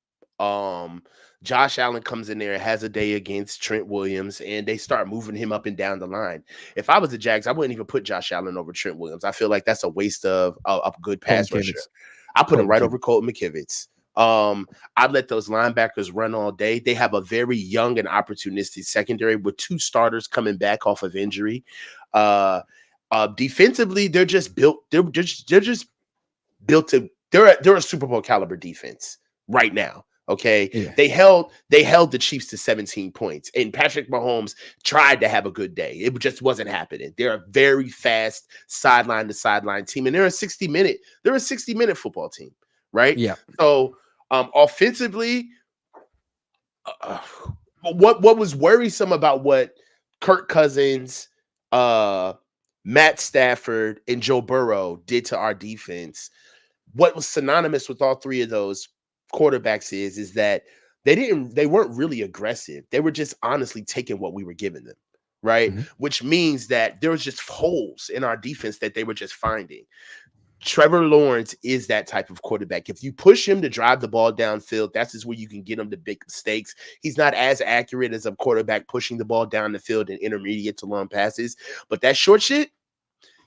Josh Allen comes in there, has a day against Trent Williams, and they start moving him up and down the line. If I was the Jags, I wouldn't even put Josh Allen over Trent Williams. I feel like that's a waste of a good pass rusher. I put him right over Colton McKivitz. I'd let those linebackers run all day. They have a very young and opportunistic secondary with 2 starters coming back off of injury. Defensively, they're just built. They're just built to. They're a Super Bowl caliber defense right now. Okay, they held the Chiefs to 17 points, and Patrick Mahomes tried to have a good day. It just wasn't happening. They're a very fast sideline to sideline team, and they're a 60-minute football team, right? Yeah. So offensively, what was worrisome about what Kirk Cousins, Matt Stafford, and Joe Burrow did to our defense, what was synonymous with all 3 of those quarterbacks is that they weren't really aggressive. They were just honestly taking what we were giving them, right? Mm-hmm. Which means that there was just holes in our defense that they were just finding. Trevor Lawrence is that type of quarterback. If you push him to drive the ball downfield, that's just where you can get him to big mistakes. He's not as accurate as a quarterback pushing the ball down the field in intermediate to long passes, but that short shit,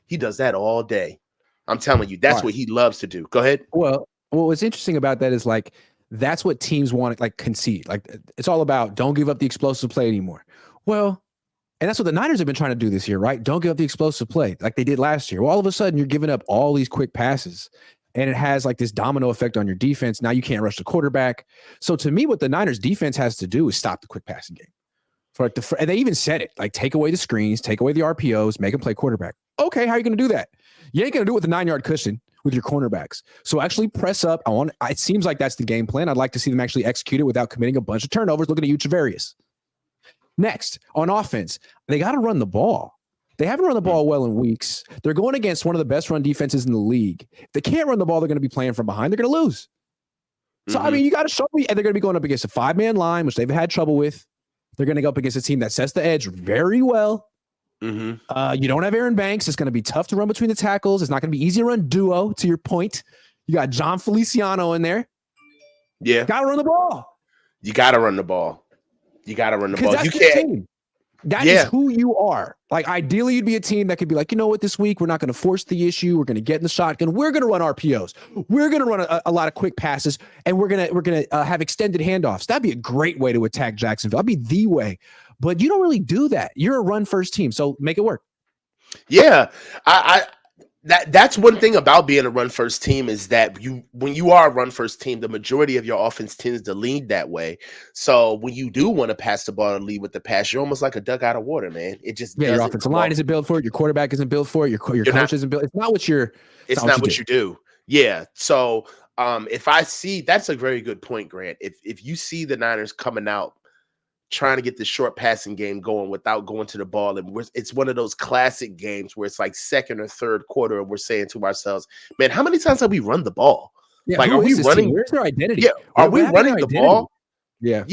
he does that all day. I'm telling you, that's what he loves to do. Go ahead. Well, what's interesting about that is like, that's what teams want to like concede. Like, it's all about don't give up the explosive play anymore. Well, and that's what the Niners have been trying to do this year, right? Don't give up the explosive play like they did last year. Well, all of a sudden you're giving up all these quick passes, and it has like this domino effect on your defense. Now you can't rush the quarterback. So to me, what the Niners defense has to do is stop the quick passing game. For like and they even said it, like, take away the screens, take away the RPOs, make them play quarterback. Okay, how are you going to do that? You ain't going to do it with a 9-yard cushion with your cornerbacks. So actually press up. It seems like that's the game plan. I'd like to see them actually execute it without committing a bunch of turnovers. Looking at you, Travarius. Next, on offense, they got to run the ball. They haven't run the ball well in weeks. They're going against one of the best run defenses in the league. If they can't run the ball, they're going to be playing from behind. They're going to lose. So, I mean, you got to show me. And they're going to be going up against a 5-man line, which they've had trouble with. They're going to go up against a team that sets the edge very well. You don't have Aaron Banks. It's going to be tough to run between the tackles. It's not going to be easy to run duo, to your point. You got John Feliciano in there. Yeah. Got to run the ball. You got to run the ball. You can't. That is who you are. Like, ideally, you'd be a team that could be like, you know what, this week we're not going to force the issue. We're going to get in the shotgun. We're going to run RPOs. We're going to run a lot of quick passes, and we're going to have extended handoffs. That'd be a great way to attack Jacksonville. That'd be the way. But you don't really do that. You're a run-first team, so make it work. Yeah, that's one thing about being a run-first team is that when you are a run-first team, the majority of your offense tends to lean that way. So when you do want to pass the ball and lead with the pass, you're almost like a duck out of water, man. It just your offensive line isn't built for it. Your quarterback isn't built for it. Your coach isn't built. It's not what you're. It's not what you do. Yeah. So if I see, that's a very good point, Grant. If you see the Niners coming out trying to get the short passing game going without going to the ball, and it's one of those classic games where it's like second or third quarter, and we're saying to ourselves, man, how many times have we run the ball? Yeah, like, are we running? Team? Where's their identity? Yeah, are we running the ball? Yeah.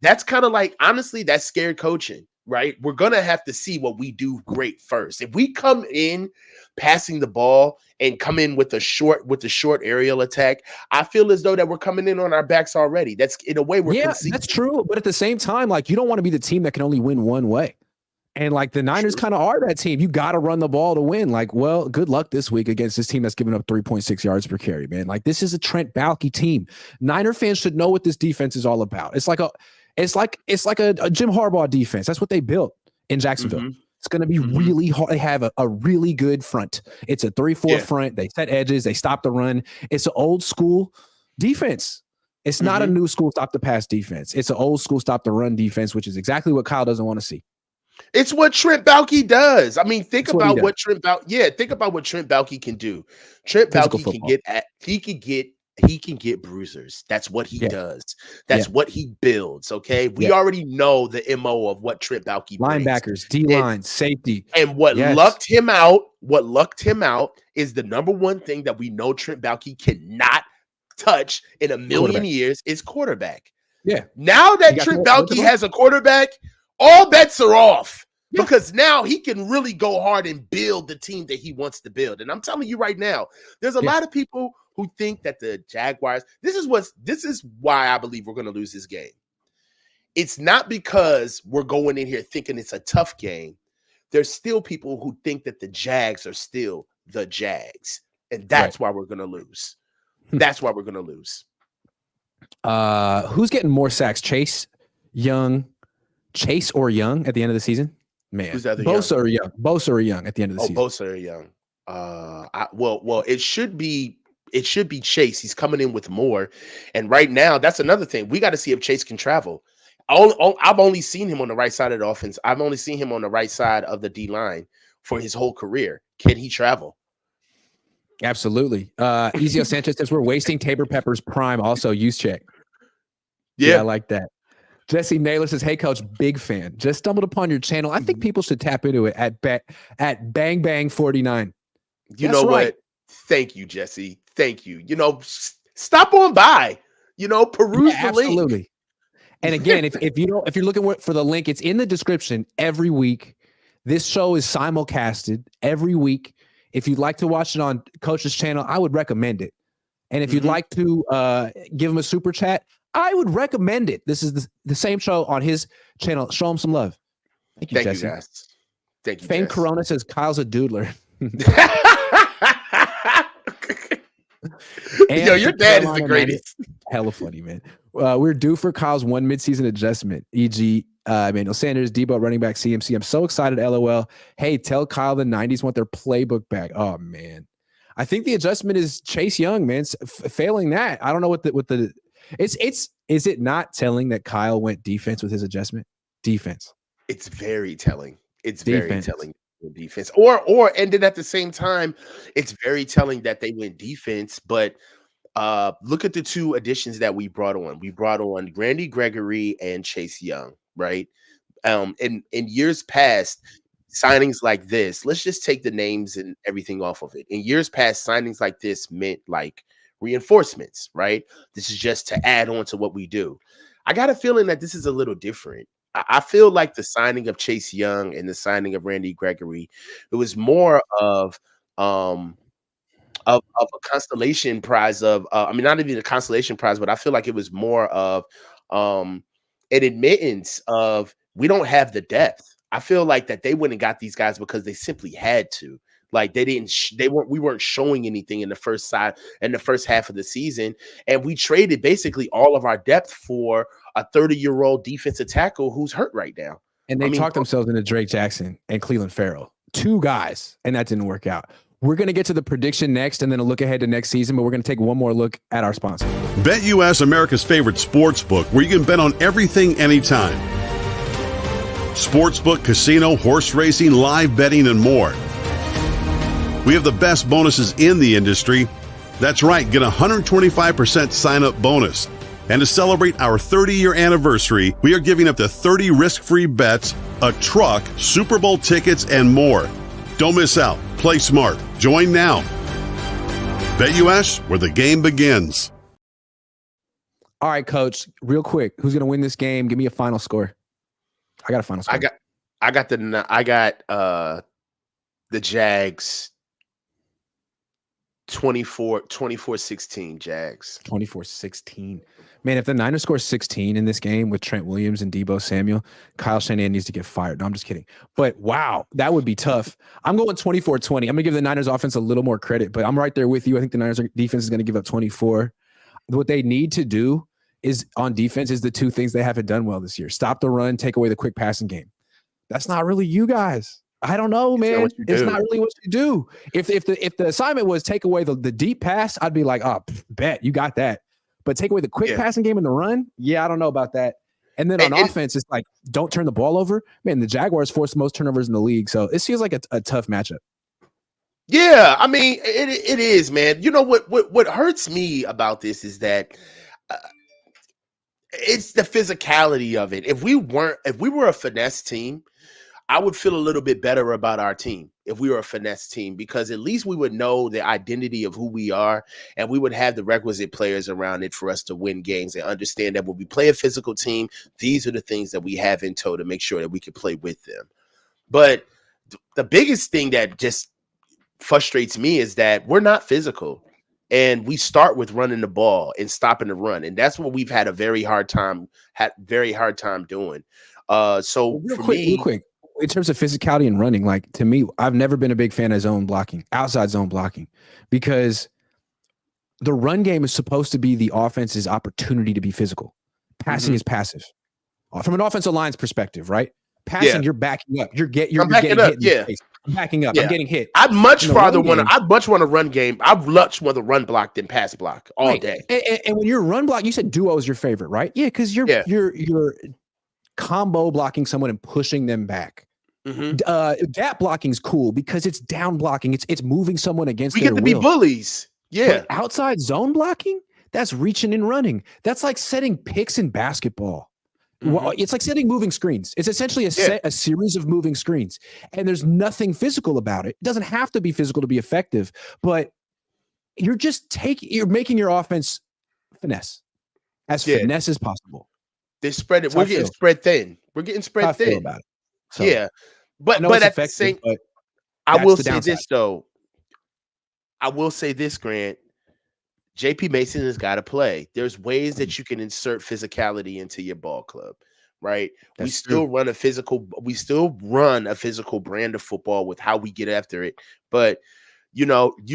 That's kind of like, honestly, that's scared coaching, right? We're gonna have to see what we do great first. If we come in passing the ball and come in with the short aerial attack, I feel as though that we're coming in on our backs already. That's in a way we're conceding. That's true. But at the same time, like, you don't want to be the team that can only win one way. And like, the Niners kind of are that team. You got to run the ball to win. Like, well, good luck this week against this team that's giving up 3.6 yards per carry, man. Like, this is a Trent Baalke team. Niner fans should know what this defense is all about. It's like a Jim Harbaugh defense. That's what they built in Jacksonville. It's going to be really hard. They have a really good front. It's a 3-4 front. They set edges. They stop the run. It's an old school defense. It's not a new school stop the pass defense. It's an old school stop the run defense, which is exactly what Kyle doesn't want to see. It's what Trent Baalke does. I mean, think about what Trent Baalke can do. Trent Baalke can get he can get bruisers. That's what he Yeah. does. That's Yeah. what he builds. Okay. We Yeah. already know the MO of what Trent Baalke brings. Linebackers, D-line, safety. And what Yes. lucked him out is the number one thing that we know Trent Baalke cannot touch in a million years is quarterback. Yeah. Now that Trent Baalke has a quarterback, all bets are off. Because now he can really go hard and build the team that he wants to build. And I'm telling you right now, there's a lot of people who think that the Jaguars, this is why I believe we're going to lose this game. It's not because we're going in here thinking it's a tough game. There's still people who think that the Jags are still the Jags. And that's why we're going to lose. That's why we're going to lose. Who's getting more sacks, Chase or Young at the end of the season? Man, Bosa or Young? Bosa or Young at the end of the season? Bosa or Young. Well, it should be Chase. He's coming in with more, and right now, that's another thing. We got to see if Chase can travel. I've only seen him on the right side of the offense. I've only seen him on the right side of the D line for his whole career. Can he travel? Absolutely. Ezio Sanchez says we're wasting Tabor Pepper's prime. Also, use check. Yeah, I like that. Jesse Naylor says, "Hey, Coach, big fan. Just stumbled upon your channel. I think people should tap into it at Bang Bang 49." You know what? Thank you, Jesse. Thank you. Stop on by. Peruse the link. Absolutely. And again, if you're looking for the link, it's in the description every week. This show is simulcasted every week. If you'd like to watch it on Coach's channel, I would recommend it. And if you'd like to give him a super chat, I would recommend it. This is the same show on his channel. Show him some love. Thank you, Jesse. Guys. Thank you, Fame Corona says Kyle's a doodler. Yo, your dad is the greatest. Hella funny, man. We're due for Kyle's one midseason adjustment, e.g. Emmanuel Sanders, Debo running back, CMC. I'm so excited, LOL. Hey, tell Kyle the 90s want their playbook back. Oh, man. I think the adjustment is Chase Young, man. Failing that, I don't know what the is it not telling that Kyle went defense with his adjustment? Defense. It's very telling. It's defense. Very telling. Defense and then at the same time, it's very telling that they went defense. But look at the two additions that we brought on. We brought on Randy Gregory and Chase Young, right? In years past, signings like this, let's just take the names and everything off of it. In years past, signings like this meant like reinforcements, right? This is just to add on to what we do. I got a feeling that this is a little different. I feel like the signing of Chase Young and the signing of Randy Gregory, it was more of a constellation prize of not even a constellation prize, but I feel like it was more of an admittance of we don't have the depth. I feel like that they went and got these guys because they simply had to. Like we weren't showing anything in the first half of the season, and we traded basically all of our depth for a 30-year-old defensive tackle who's hurt right now. And they talked themselves into Drake Jackson and Cleveland Farrell, two guys, and that didn't work out. We're going to get to the prediction next and then a look ahead to next season, but we're going to take one more look at our sponsor. BetUS, America's favorite sports book, where you can bet on everything anytime. Sportsbook, casino, horse racing, live betting, and more. We have the best bonuses in the industry. That's right, get a 125% sign-up bonus. And to celebrate our 30-year anniversary, we are giving up to 30 risk-free bets, a truck, Super Bowl tickets, and more. Don't miss out. Play smart. Join now. BetUS, where the game begins. All right, Coach, real quick, who's going to win this game? Give me a final score. I got a final score. I got the Jags 24-16 Jags. 24-16. Man, if the Niners score 16 in this game with Trent Williams and Debo Samuel, Kyle Shanahan needs to get fired. No, I'm just kidding. But wow, that would be tough. I'm going 24-20. I'm going to give the Niners offense a little more credit, but I'm right there with you. I think the Niners defense is going to give up 24. What they need to do is on defense is the two things they haven't done well this year. Stop the run, take away the quick passing game. That's not really you guys. I don't know, man. It's not really what you do. If the assignment was take away the deep pass, I'd be like, oh, bet you got that. But take away the quick passing game and the run, I don't know about that. And then on offense, it's like don't turn the ball over. Man, the Jaguars forced the most turnovers in the league, so it feels like a tough matchup. Yeah, I mean, it is, man. You know what hurts me about this is that uh, it's the physicality of it. If we were a finesse team, I would feel a little bit better about our team if we were a finesse team, because at least we would know the identity of who we are, and we would have the requisite players around it for us to win games and understand that when we play a physical team, these are the things that we have in tow to make sure that we can play with them. But the biggest thing that just frustrates me is that we're not physical, and we start with running the ball and stopping the run, and that's what we've had a very hard time doing. So Real quick, in terms of physicality and running, like, to me, I've never been a big fan of zone blocking, outside zone blocking, because the run game is supposed to be the offense's opportunity to be physical. Passing is passive. From an offensive line's perspective, right? Passing, you're backing up. You're getting hit. Yeah. I'm backing up. Yeah. I'm getting hit. I'd much want to run game. I'd much rather run block than pass block all day. And when you're run block, you said duo is your favorite, right? Yeah, because you're combo blocking someone and pushing them back. Gap blocking is cool because it's down blocking. It's moving someone against their will. We get to be bullies. Yeah. But outside zone blocking, that's reaching and running. That's like setting picks in basketball. Well, it's like setting moving screens. It's essentially a series of moving screens, and there's nothing physical about it. It doesn't have to be physical to be effective, but you're making your offense finesse as possible. They spread it. We're getting spread thin. We're getting spread thin about it. So, yeah, but at the same, I will say this though. I will say this, Grant. JP Mason has got to play. There's ways that you can insert physicality into your ball club, right? We still run a physical brand of football with how we get after it. But, you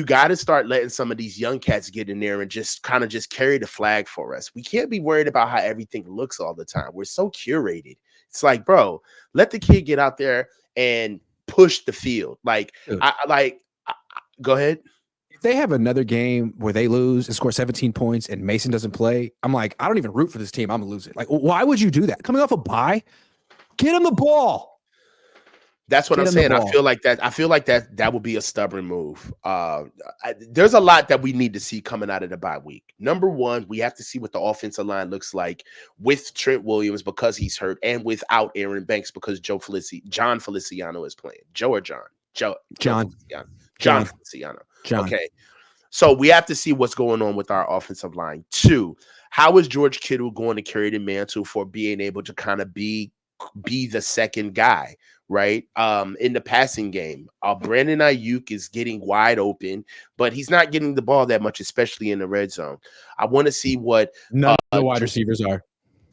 got to start letting some of these young cats get in there and just carry the flag for us. We can't be worried about how everything looks all the time. We're so curated. It's like, bro, let the kid get out there and push the field. Go ahead. If they have another game where they lose and score 17 points and Mason doesn't play, I'm like, I don't even root for this team. I'm gonna lose it. Like, why would you do that? Coming off a bye, get him the ball. That's what I'm saying. I feel like that would be a stubborn move. There's a lot that we need to see coming out of the bye week. Number one, we have to see what the offensive line looks like with Trent Williams because he's hurt, and without Aaron Banks because John Feliciano is playing. John Feliciano. Okay. So we have to see what's going on with our offensive line. 2, how is George Kittle going to carry the mantle for being able to kind of be the second guy, right? In the passing game, Brandon Ayuk is getting wide open, but he's not getting the ball that much, especially in the red zone. I want to see what none of the wide receivers are.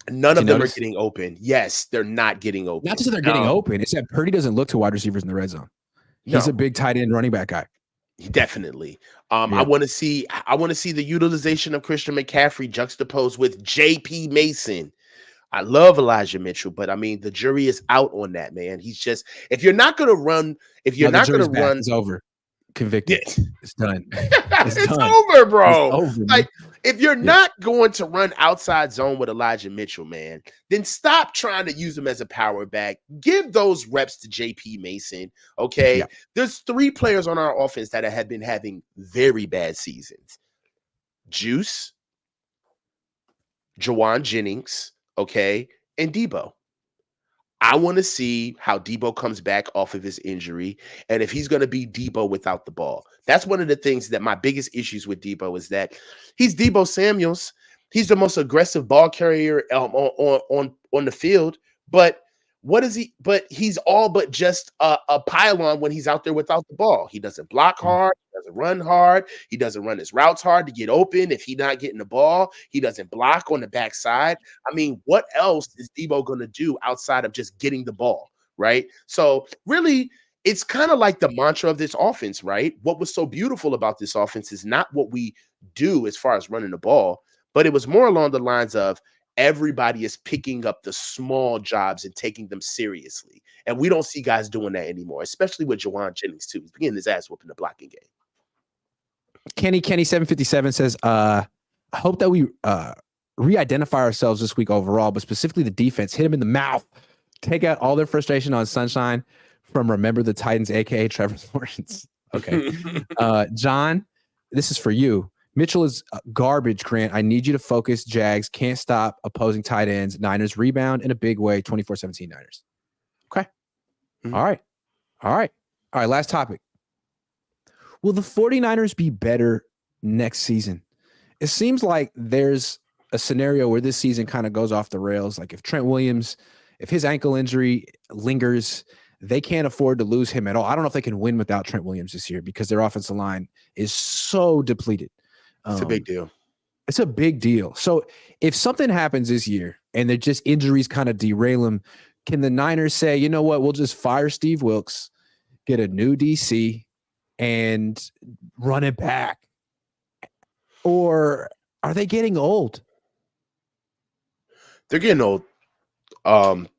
None of them are getting open. Yes, they're not getting open. Not just that they're getting open. It's that Purdy doesn't look to wide receivers in the red zone. He's a big tight end running back guy. Definitely. I want to see the utilization of Christian McCaffrey juxtaposed with JP Mason. I love Elijah Mitchell, but I mean the jury is out on that, man. He's just if you're not going to run, it's over. Convicted. Yeah. It's done. It's over, bro. It's over, like if you're not going to run outside zone with Elijah Mitchell, man, then stop trying to use him as a power back. Give those reps to JP Mason. Okay. Yeah. There's 3 players on our offense that have been having very bad seasons. Juice, Jawan Jennings, okay, and Debo. I want to see how Debo comes back off of his injury and if he's going to be Debo without the ball. That's one of the things that my biggest issues with Debo is that he's Debo Samuels. He's the most aggressive ball carrier on the field, but what is he? But he's all but just a pylon when he's out there without the ball. He doesn't block hard. He doesn't run hard. He doesn't run his routes hard to get open. If he's not getting the ball, he doesn't block on the backside. I mean, what else is Debo going to do outside of just getting the ball, right? So really, it's kind of like the mantra of this offense, right? What was so beautiful about this offense is not what we do as far as running the ball, but it was more along the lines of everybody is picking up the small jobs and taking them seriously. And we don't see guys doing that anymore, especially with Jawan Jennings, too. He's getting his ass whooped in the blocking game. Kenny 757 says, I hope that we re-identify ourselves this week overall, but specifically the defense. Hit him in the mouth. Take out all their frustration on Sunshine from Remember the Titans, a.k.a. Trevor Lawrence. Okay. John, this is for you. Mitchell is garbage, Grant. I need you to focus. Jags can't stop opposing tight ends. Niners rebound in a big way. 24-17 Niners. Okay. Mhm. All right. All right. All right. Last topic. Will the 49ers be better next season? It seems like there's a scenario where this season kind of goes off the rails. Like if Trent Williams, if his ankle injury lingers, they can't afford to lose him at all. I don't know if they can win without Trent Williams this year because their offensive line is so depleted. It's a big deal. It's a big deal. So if something happens this year and they're just injuries kind of derail them, can the Niners say, you know what, we'll just fire Steve Wilkes, get a new DC, and run it back? Or are they getting old? They're getting old.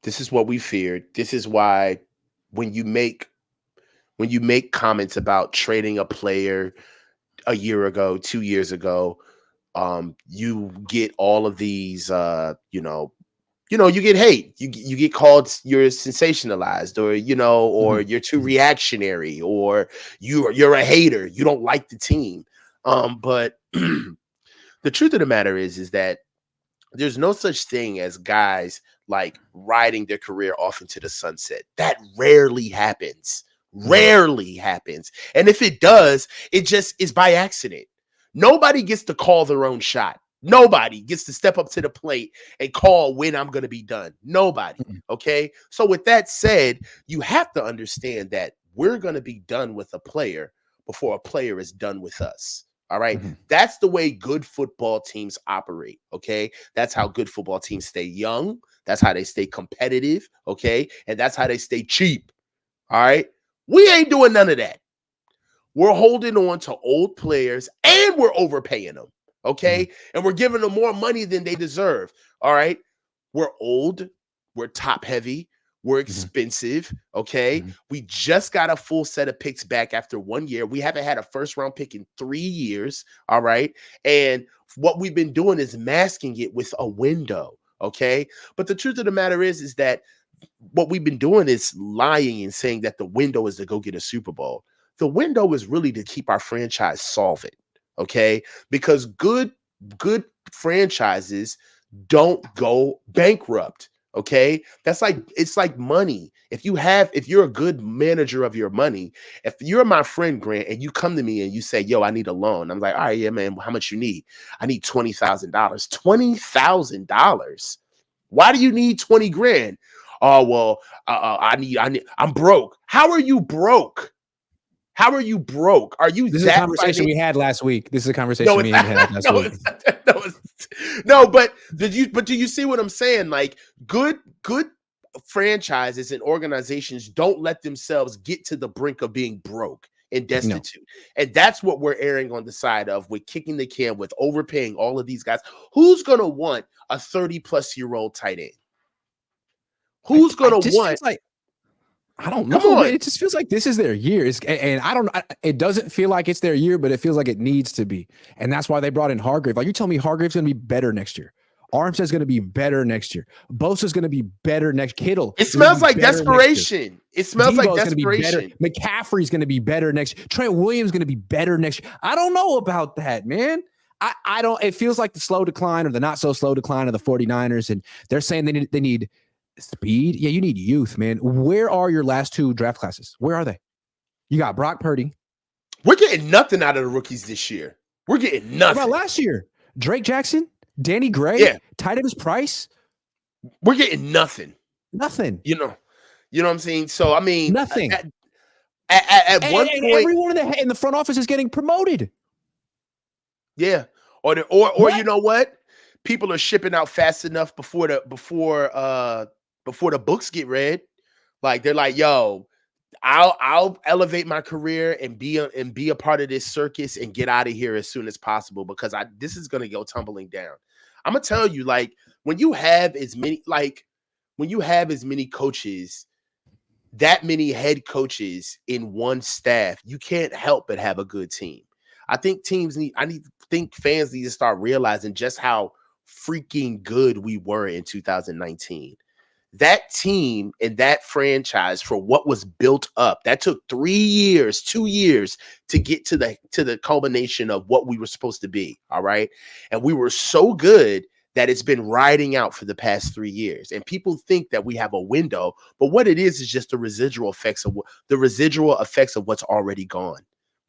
This is what we feared. This is why when you make comments about trading a player a year ago, 2 years ago, you get all of these you get hate. You get called you're sensationalized, or or you're too reactionary, or you're a hater. You don't like the team. But the truth of the matter is that there's no such thing as guys like riding their career off into the sunset. That rarely happens. Rarely happens. And if it does, it just is by accident. Nobody gets to call their own shot. Nobody gets to step up to the plate and call when I'm going to be done. Nobody. Okay. So with that said, you have to understand that we're going to be done with a player before a player is done with us. All right. That's the way good football teams operate. Okay. That's how good football teams stay young. That's how they stay competitive. Okay. And that's how they stay cheap. All right. We ain't doing none of that. We're holding on to old players and we're overpaying them. Okay. And we're giving them more money than they deserve. All right. We're old. We're top heavy. We're expensive. Okay. We just got a full set of picks back after 1 year. We haven't had a first round pick in 3 years. All right. And what we've been doing is masking it with a window. Okay. But the truth of the matter is that what we've been doing is lying and saying that the window is to go get a Super Bowl. The window is really to keep our franchise solvent. Okay. Because good franchises don't go bankrupt. Okay. It's like money. If you're a good manager of your money, if you're my friend, Grant, and you come to me and you say, yo, I need a loan. I'm like, all right, yeah, man, how much you need? I need $20,000. $20,000. Why do you need 20 grand? Oh, well, I'm broke. How are you broke? How are you broke? Are you This is a conversation we had last week. This is a conversation we had last week. But do you see what I'm saying? Like good franchises and organizations don't let themselves get to the brink of being broke and destitute. No. And that's what we're erring on the side of with kicking the can, with overpaying all of these guys. Who's going to want a 30-plus-year-old tight end? Who's going to want? I don't know, man. It just feels like this is their year. It doesn't feel like it's their year, but it feels like it needs to be. And that's why they brought in Hargrave. Like, you're telling me Hargrave's going to be better next year. Armstead's going to be better next year. Bosa's going to be better next. Kittle. It smells like desperation. It smells like desperation. McCaffrey's going to be better next year. Trent Williams going to be better next year. I don't know about that, man. I don't. It feels like the slow decline or the not so slow decline of the 49ers. And they're saying they need speed. Yeah, you need youth, man. Where are your last two draft classes? Where are they? You got Brock Purdy. We're getting nothing out of the rookies this year. We're getting nothing. What about last year? Drake Jackson, Danny Gray, Ty Davis Price. We're getting nothing. Nothing. You know what I'm saying? So I mean, nothing. At one point, everyone in the front office is getting promoted. Yeah, or you know what? People are shipping out fast enough before the books get read. Like they're like, yo, I'll elevate my career and be a part of this circus and get out of here as soon as possible because this is gonna go tumbling down. I'm gonna tell you, like when you have as many coaches, that many head coaches in one staff, you can't help but have a good team. I think fans need to start realizing just how freaking good we were in 2019. that team and that franchise for what was built up, that took 3 years, 2 years to get to the culmination of what we were supposed to be. All right. And we were so good that it's been riding out for the past 3 years. And people think that we have a window, but what it is just the residual effects of what's already gone.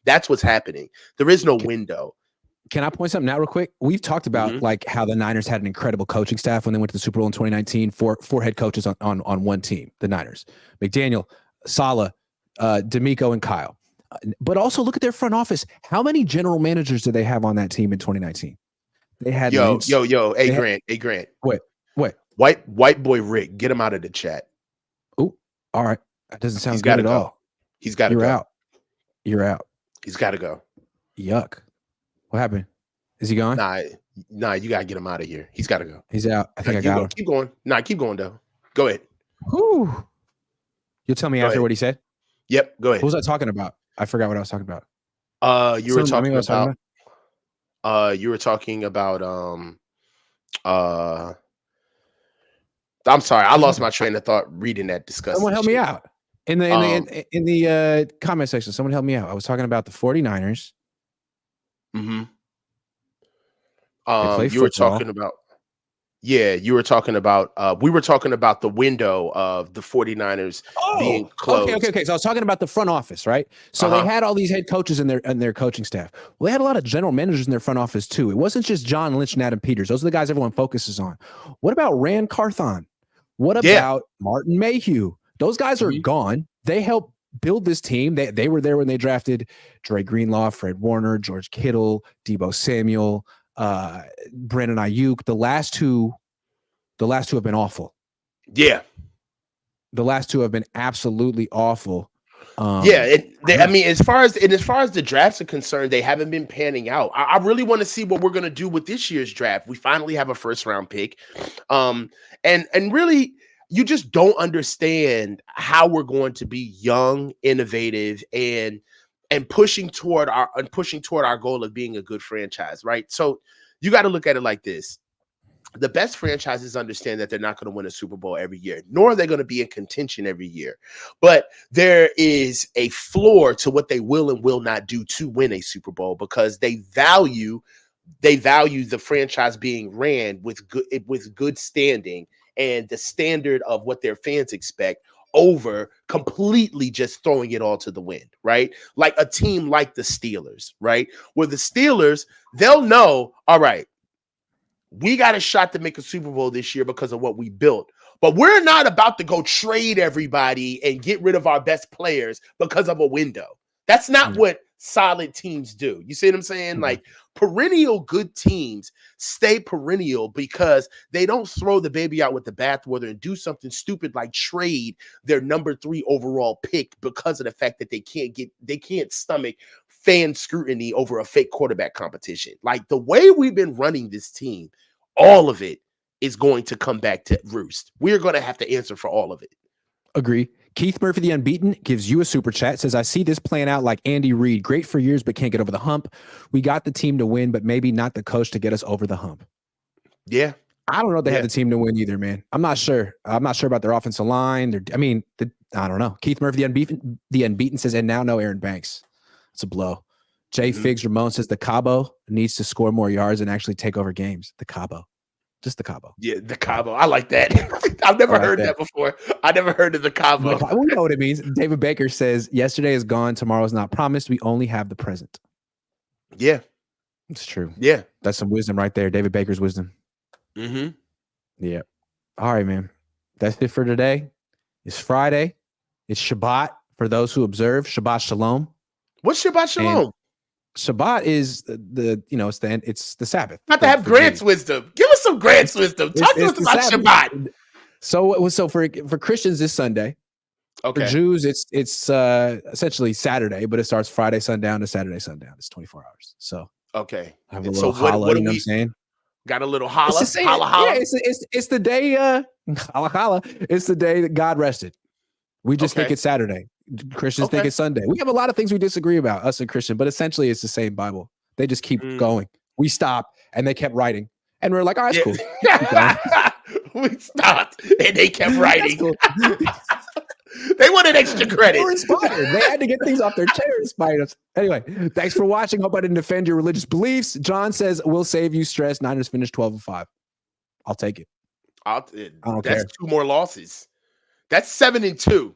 That's what's happening. There is no window. Can I point something out real quick? We've talked about like how the Niners had an incredible coaching staff when they went to the Super Bowl in 2019. Four head coaches on one team, the Niners: McDaniel, Saleh, D'Amico, and Kyle. But also look at their front office. How many general managers did they have on that team in 2019? They had Hey Grant. What? White boy Rick, get him out of the chat. Oh, all right. That doesn't sound good at all. He's got to go. You're out. You're out. He's got to go. Yuck. What happened? Is he gone? Nah, you gotta get him out of here. He's got to go. He's out. I think I got him. Keep going. Nah, keep going though. Go ahead. Whew. You'll tell me after what he said? Yep, go ahead. What was I talking about? I forgot what I was talking about. You were talking about I'm sorry, I lost my train of thought reading that discussion. Someone help me out. In the comment section, someone help me out. I was talking about the 49ers. Mm-hmm. You were talking about we were talking about the window of the 49ers being closed. Okay. So I was talking about the front office, right? So they had all these head coaches in their coaching staff. Well, they had a lot of general managers in their front office too. It wasn't just John Lynch and Adam Peters. Those are the guys everyone focuses on. What about Rand Carthon? What about Martin Mayhew? Those guys are gone. They helped build this team. They were there when they drafted Dre Greenlaw, Fred Warner, George Kittle, Deebo Samuel, Brandon Ayuk. The last two have been awful. Yeah. The last two have been absolutely awful. I mean, as far as the drafts are concerned, they haven't been panning out. I really want to see what we're going to do with this year's draft. We finally have a first round pick. And really, you just don't understand how we're going to be young, innovative, and pushing toward our goal of being a good franchise, right? So you got to look at it like this. The best franchises understand that they're not going to win a Super Bowl every year, nor are they going to be in contention every year. But there is a floor to what they will and will not do to win a Super Bowl, because they value the franchise being ran with good standing and the standard of what their fans expect over completely just throwing it all to the wind, right? Like a team like the Steelers, right? Where the Steelers, they'll know, all right, we got a shot to make a Super Bowl this year because of what we built. But we're not about to go trade everybody and get rid of our best players because of a window. That's not what solid teams do. You see what I'm saying? Like perennial good teams stay perennial because they don't throw the baby out with the bathwater and do something stupid like trade their number 3 overall pick because of the fact that they can't stomach fan scrutiny over a fake quarterback competition. Like the way we've been running this team, all of it is going to come back to roost. We're going to have to answer for all of it. Agree. Keith Murphy, the Unbeaten, gives you a super chat. Says, I see this playing out like Andy Reid. Great for years, but can't get over the hump. We got the team to win, but maybe not the coach to get us over the hump. Yeah. I don't know if they have the team to win either, man. I'm not sure. I'm not sure about their offensive line. I don't know. Keith Murphy, the Unbeaten says, and now no Aaron Banks. It's a blow. Jay Figs Ramon says the Cabo needs to score more yards and actually take over games. The Cabo. Just the Cabo. Yeah, the Cabo. I like that. I've never heard that before. I never heard of the Cabo. We know what it means. David Baker says, yesterday is gone. Tomorrow is not promised. We only have the present. Yeah. It's true. Yeah. That's some wisdom right there. David Baker's wisdom. Mm-hmm. Yeah. All right, man. That's it for today. It's Friday. It's Shabbat for those who observe. Shabbat Shalom. What's Shabbat Shalom? And Shabbat is it's the Sabbath. Not to have Grant's wisdom. Give us some Grant's wisdom. Talk to us about Shabbat. So for Christians, this Sunday. Okay. For Jews, it's essentially Saturday, but it starts Friday sundown to Saturday sundown. It's 24 hours. So okay. I have a little holla, you know what I'm saying? Got a little holla. Holla. Yeah, it's the day holla. It's the day that God rested. We just think it's Saturday. Christians think it's Sunday. We have a lot of things we disagree about, us and Christian, but essentially it's the same Bible. They just keep going. We stop and they kept writing. And we're like, all right, it's cool. We stopped, and they kept writing. Cool. They wanted extra credit. They were inspired. They had to get things off their chair. Inspired us. Anyway, thanks for watching. Hope I didn't offend your religious beliefs. John says, we'll save you stress. Niners finish 12-5. I'll take it. I don't that's care. 2 more losses. That's 7-2.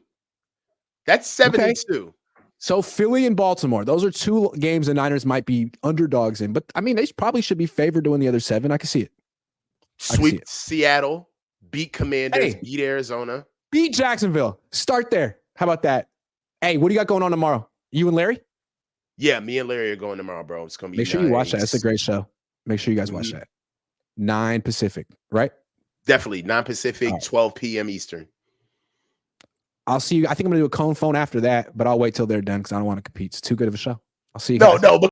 That's 7-2. So Philly and Baltimore, those are 2 games the Niners might be underdogs in. But, I mean, they probably should be favored to win the other 7. I can see it. Sweep Seattle, beat Commanders, beat Arizona. Beat Jacksonville. Start there. How about that? Hey, what do you got going on tomorrow? You and Larry? Yeah, me and Larry are going tomorrow, bro. It's going to be Make sure you watch that. It's a great show. Make sure you guys watch that. 9 Pacific, right? Definitely. 9 Pacific, 12 p.m. Eastern. I'll see you. I think I'm going to do a Cohn phone after that, but I'll wait till they're done because I don't want to compete. It's too good of a show. I'll see you guys. No,